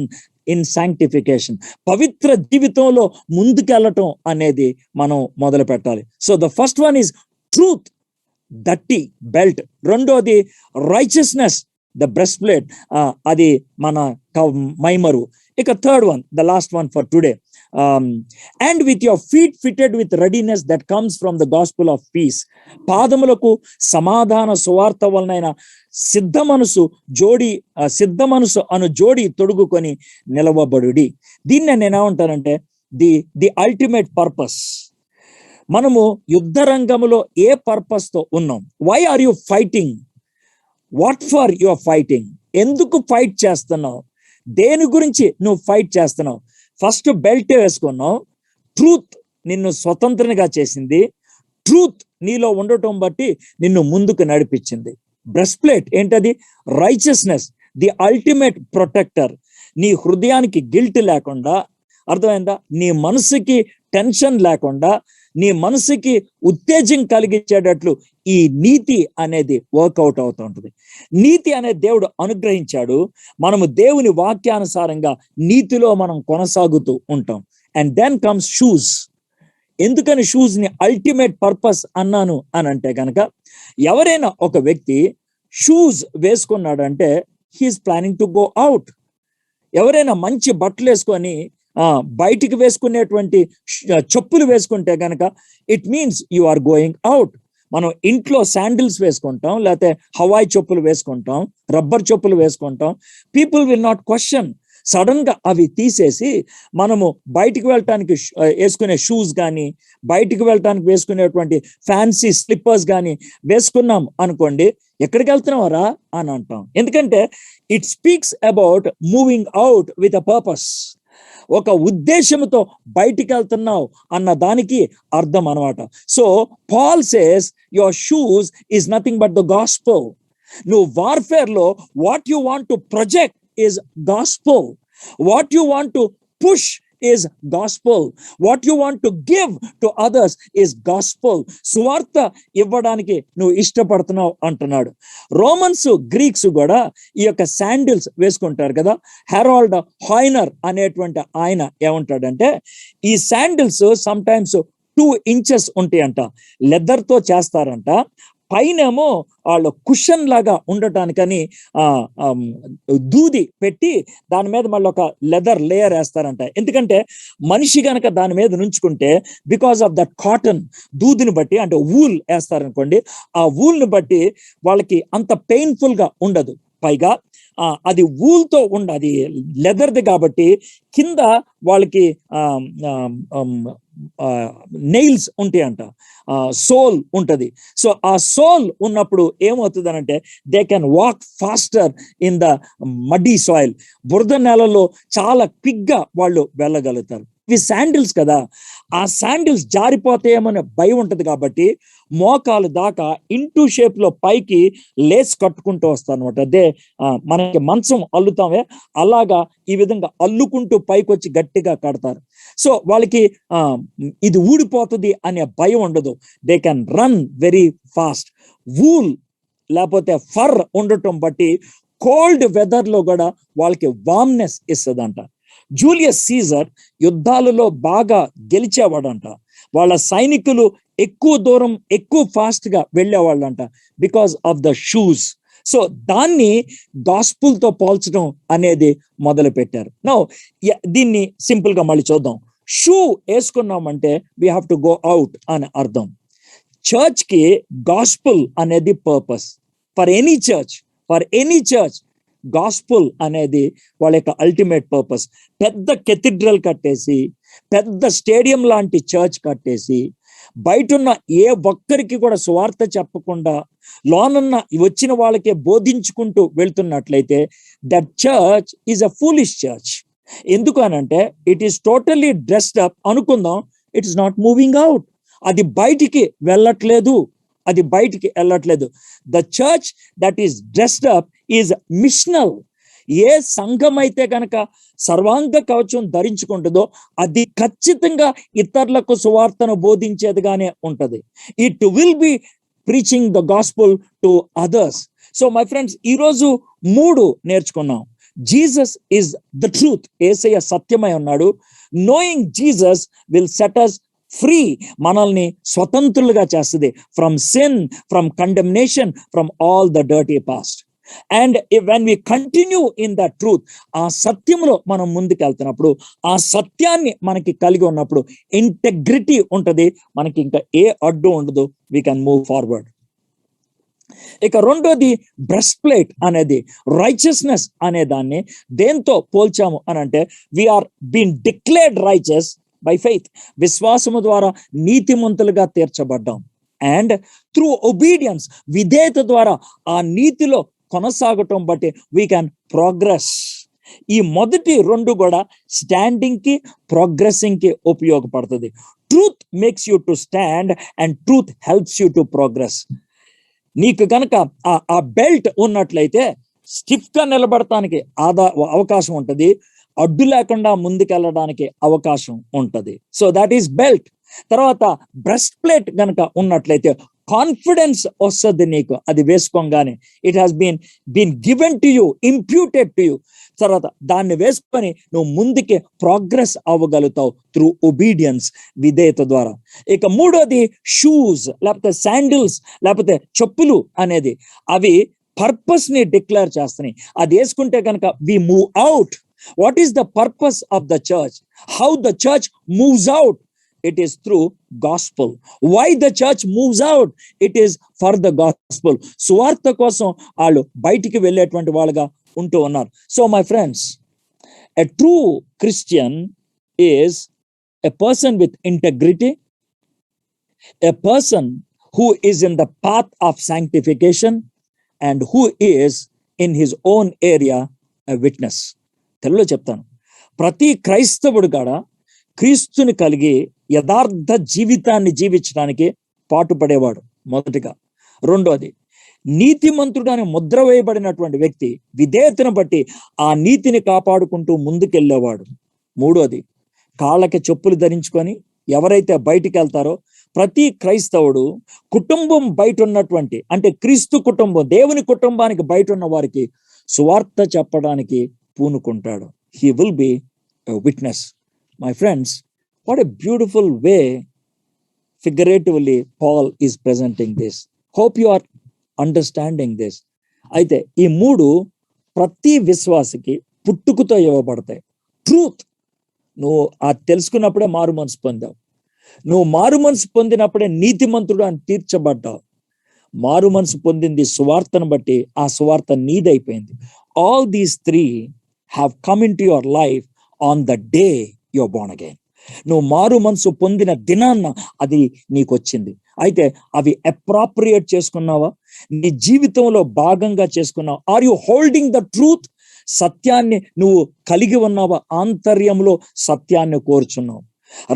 A: in sanctification, పవిత్ర జీవితంలో ముందుకెళ్ళటం అనేది మనం మొదలు పెట్టాలి. So the first one is truth, దట్టి బెల్ట్. రెండోది రైచియస్నెస్, ద బ్రెస్ట్ ప్లేట్, అది మన మైమరు. ఇక third one, the last one for today, and with your feet fitted with readiness that comes from the gospel of peace. పాదములకు సమాధాన సువార్త వలనైన సిద్ధ మనసు అను జోడి తొడుగుకొని నిలవబడుడి. దీన్ని నేనేమంటానంటే ది అల్టిమేట్ పర్పస్. మనము యుద్ధ రంగంలో ఏ పర్పస్ తో ఉన్నాం? Why are you fighting? What for you are fighting? ఎందుకు ఫైట్ చేస్తున్నావు? దేని గురించి నువ్వు ఫైట్ చేస్తున్నావు? ఫస్ట్ బెల్ట్ వేసుకున్నావు, ట్రూత్ నిన్ను స్వతంత్రంగా చేసింది, ట్రూత్ నీలో ఉండటం బట్టి నిన్ను ముందుకు నడిపించింది. బ్రెస్ట్ ప్లేట్ ఏంటది? Righteousness, the ultimate protector. నీ హృదయానికి గిల్ట్ లేకుండా, అర్థమైందా, నీ మనసుకి టెన్షన్ లేకుండా, నీ మనసుకి ఉత్తేజం కలిగించేటట్లు ఈ నీతి అనేది వర్కౌట్ అవుతూ ఉంటుంది. నీతి అనేది దేవుడు అనుగ్రహించాడు. మనము దేవుని వాక్యానుసారంగా నీతిలో మనం కొనసాగుతూ ఉంటాం. And then comes shoes. ఎందుకని షూస్ ని అల్టిమేట్ పర్పస్ అన్నాను అని అంటే కనుక, ఎవరైనా ఒక వ్యక్తి షూస్ వేసుకున్నాడంటే he is planning to go out. ఎవరైనా మంచి బట్టలు వేసుకొని బయటికి వేసుకునేటువంటి చెప్పులు వేసుకుంటే కనుక it means you are going out. మనం ఇంట్లో శాండిల్స్ వేసుకుంటాం, లేకపోతే హవాయి చెప్పులు వేసుకుంటాం, రబ్బర్ చెప్పులు వేసుకుంటాం. People will not question. Sudden గా అవి తీసేసి మనము బయటికి వెళ్ళటానికి వేసుకునే షూస్ కానీ, బయటికి వెళ్ళటానికి వేసుకునేటువంటి ఫ్యాన్సీ స్లిప్పర్స్ కానీ వేసుకున్నాం అనుకోండి, ఎక్కడికి వెళ్తున్నావరా అని అంటాం. ఎందుకంటే it speaks about moving out with a purpose. ఒక ఉద్దేశంతో బయటికి వెళ్తున్నావు అన్న దానికి అర్థం అనమాట. So Paul says your shoes is nothing but the gospel. నువ్వు వార్ఫేర్ లో what you want to project is gospel. What you want to push is gospel. What you want to give to others is gospel. సువార్త ఇవ్వడానికి నువ్వు ఇష్టపడుతున్నావు అంటున్నాడు. Romans, Greeks కూడా ఈ యొక్క sandals వేసుకుంటారు కదా. హెరాల్డ్ హాయినర్ అనేటువంటి ఆయన ఏమంటాడంటే, ఈ శాండిల్స్ సమ్ టైమ్స్ 2 inches ఉంటాయంట, లెదర్ తో చేస్తారంట. పైనేమో వాళ్ళు కుషన్ లాగా ఉండటానికని దూది పెట్టి దాని మీద మళ్ళీ ఒక లెదర్ లేయర్ వేస్తారంట. ఎందుకంటే మనిషి గనక దాని మీద నుంచుకుంటే, బికాస్ ఆఫ్ దట్ కాటన్, దూదిని బట్టి, అంటే వూల్ వేస్తారనుకోండి, ఆ వూల్ని బట్టి వాళ్ళకి అంత పెయిన్ఫుల్ గా ఉండదు. పైగా అది వూల్తో అది లెదర్ది కాబట్టి కింద వాళ్ళకి నెయిల్స్ ఉంటాయంట, సోల్ ఉంటది. సో ఆ సోల్ ఉన్నప్పుడు ఏమవుతుంది అంటే they can walk faster in the muddy soil. బురద నేలలో చాలా క్విక్ గా వాళ్ళు వెళ్ళగలుగుతారు. ఇవి శాండిల్స్ కదా, ఆ శాండిల్స్ జారిపోతాయేమనే భయం ఉంటది కాబట్టి మోకాలు దాకా ఇంటూ షేప్ లో పైకి లేస్ కట్టుకుంటూ వస్తారు అనమాట. అదే మనకి మంచం అల్లుతామే అలాగా ఈ విధంగా అల్లుకుంటూ పైకి వచ్చి గట్టిగా కడతారు. సో వాళ్ళకి ఇది ఊడిపోతుంది అనే భయం ఉండదు. They can run very fast. Wool లేకపోతే ఫర్ ఉండటం బట్టి కోల్డ్ వెదర్ లో కూడా వాళ్ళకి వామ్నెస్ ఇస్తుందంట. జూలియస్ సీజర్ యుద్ధాలలో బాగా గెలిచేవాడంట. వాళ్ళ సైనికులు ఎక్కువ దూరం ఎక్కువ ఫాస్ట్ గా వెళ్ళేవాళ్ళంట because of the shoes. So దాన్ని గాస్పుల్ తో పోల్చడం అనేది మొదలు పెట్టారు. నౌ దీన్ని సింపుల్ గా మళ్ళీ చూద్దాం. షూ వేసుకున్నామంటే we have to go out అని అర్థం. చర్చ్ కి గాస్పుల్ అనేది purpose. For any church gospel అనేది వాళ్ళ యొక్క అల్టిమేట్ పర్పస్. పెద్ద కెథిడ్రల్ కట్టేసి, పెద్ద స్టేడియం లాంటి చర్చ్ కట్టేసి, బయటున్న ఏ ఒక్కరికి కూడా సువార్త చెప్పకుండా లోనున్న వచ్చిన వాళ్ళకే బోధించుకుంటూ వెళ్తున్నట్లయితే that church is a foolish church. ఎందుకు అనంటే it is totally dressed up అనుకుందాం, it is not moving out. అది బయటికి వెళ్ళట్లేదు. The church that is dressed up is missional. ఏ సంఘం అయితే కనుక సర్వాంగ కవచం ధరించుకుంటుందో అది ఖచ్చితంగా ఇతరులకు సువార్తను బోధించేదిగానే ఉంటది. It will be preaching the gospel to others. So my friends, ఈరోజు 3 నేర్చుకున్నాం. Jesus is the truth. యేసయ్య సత్యమై ఉన్నాడు. Knowing Jesus will set us free, మనల్ని స్వతంత్రులుగా చేస్తుంది from sin, from condemnation, from all the dirty past. And when we continue in the truth, ఆ సత్యంలో మనం ముందుకెళ్తున్నప్పుడు, ఆ సత్యాన్ని మనకి కలిగి ఉన్నప్పుడు ఇంటెగ్రిటీ ఉంటది, మనకి ఇంకా ఏ అడ్డు ఉండదు. We can move forward. ఇక రెండోది బ్రెస్ట్ ప్లేట్ అనేది, రైచియస్నెస్ అనే దాన్ని దేంతో పోల్చాము అని అంటే we are been declared righteous by faith. విశ్వాసము ద్వారా నీతిమంతులుగా తీర్చబడ్డాం. అండ్ త్రూ ఒబీడియన్స్, విధేయత ద్వారా ఆ నీతిలో కొనసాగటం బట్టి వీ క్యాన్ ప్రోగ్రెస్. ఈ మొదటి 2 కూడా స్టాండింగ్ కి, ప్రోగ్రెసింగ్ కి ఉపయోగపడుతుంది. Truth makes you to stand and truth helps you to progress. నీకు కనుక ఆ బెల్ట్ ఉన్నట్లయితే స్టిఫ్ గా నిలబడటానికి అవకాశం ఉంటుంది, అడ్డు లేకుండా ముందుకెళ్ళడానికి అవకాశం ఉంటది. So that is belt. తర్వాత బ్రెస్ట్ ప్లేట్ గనక ఉన్నట్లయితే కాన్ఫిడెన్స్ వస్తుంది నీకు, అది వేసుకోగానే. It has been given to you, imputed to you. తర్వాత దాన్ని వేసుకొని నువ్వు ముందుకే ప్రోగ్రెస్ అవ్వగలుగుతావు త్రూ ఒబీడియన్స్, విధేయత ద్వారా. ఇక మూడోది షూస్, లేకపోతే శాండిల్స్, లేకపోతే చెప్పులు అనేది, అవి పర్పస్ ని డిక్లేర్ చేస్తున్నాయి. అది వేసుకుంటే కనుక we move out. What is the purpose of the church? How the church moves out? It is through gospel. Why the church moves out? It is for the gospel. సువార్త కోసం వాళ్ళు బయటికి వెళ్ళేటువంటి వాళ్ళుగా ఉంటూ ఉన్నారు. So my friends, a true Christian is a person with integrity, a person who is in the path of sanctification, and who is in his own area a witness. తెలుగులో చెప్తాను. ప్రతి క్రైస్తవుడు కూడా క్రీస్తుని కలిగి యథార్థ జీవితాన్ని జీవించడానికి పాటుపడేవాడు మొదటిగా. రెండోది, నీతిమంతుడు అని ముద్ర వేయబడినటువంటి వ్యక్తి విధేయతను బట్టి ఆ నీతిని కాపాడుకుంటూ ముందుకెళ్ళేవాడు. మూడోది, కాళ్ళకి చెప్పులు ధరించుకొని ఎవరైతే బయటికి వెళ్తారో ప్రతి క్రైస్తవుడు కుటుంబం బయట ఉన్నటువంటి, అంటే క్రీస్తు కుటుంబం, దేవుని కుటుంబానికి బయట ఉన్న వారికి సువార్త చెప్పడానికి పూనుకుంటాడు. He will be a witness. My friends, what a beautiful way figuratively Paul is presenting this. Hope you are understanding this. అయితే ఈ 3 ప్రతి విశ్వాసికి పుట్టుకతో ఇవ్వబడతాయి. ట్రూత్, నువ్వు తెలుసుకున్నప్పుడే మారు మనసు పొందావు. నువ్వు మారు మనసు పొందినప్పుడే నీతిమంతుడు అని తీర్చబడ్డావు. మారు మనసు పొందింది సువార్తను బట్టి, ఆ సువార్త నీదైపోయింది. All these 3 have come into your life on the day you're born again. నువ్వు మారు మనసు పొందిన దినాన్న అది నీకు వచ్చింది. అయితే అవి అప్రాప్రియేట్ చేసుకున్నావా? నీ జీవితంలో భాగంగా చేసుకున్నావా? Are you holding the truth? సత్యాన్ని నువ్వు కలిగి ఉన్నావా? ఆంతర్యంలో సత్యాన్ని కోరుచున్నావు.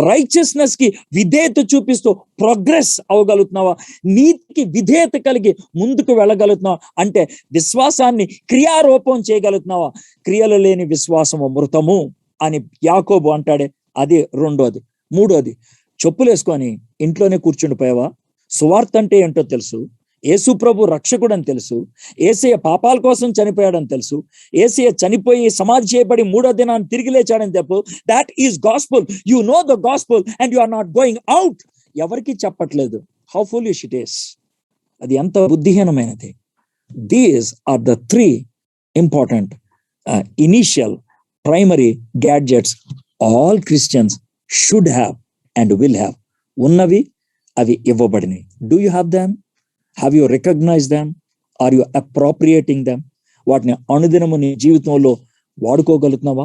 A: రైచియస్నెస్ కి విధేయత చూపిస్తూ ప్రోగ్రెస్ అవ్వగలుగుతున్నావా? నీతికి విధేయత కలిగి ముందుకు వెళ్ళగలుగుతున్నావా? అంటే విశ్వాసాన్ని క్రియారూపం చేయగలుగుతున్నావా? క్రియలు లేని విశ్వాసము మృతము అని యాకోబు అంటాడే, అది రెండోది. మూడోది, చెప్పులు వేసుకొని ఇంట్లోనే కూర్చుండిపోయావా? సువార్త అంటే ఏంటో తెలుసు, యేసు ప్రభు రక్షకుడు అని తెలుసు, యేసయ్య పాపాల కోసం చనిపోయాడని తెలుసు, యేసయ్య చనిపోయి సమాధి చేయబడి 3వ దినాన్ని తిరిగి లేచాడని చెప్పు. That is gospel. You know the gospel and you are not going out. ఎవరికి చెప్పట్లేదు. How foolish it is. అది ఎంత బుద్ధిహీనమైనది. These are the 3 important initial primary gadgets all Christians should have and will have. ఉన్నవి, అవి ఇవ్వబడినవి. Do you have them? Have you recognise them? Are you appropriating them? వాటిని అనుదినము నీ జీవితంలో వాడుకోగలుగుతున్నావా?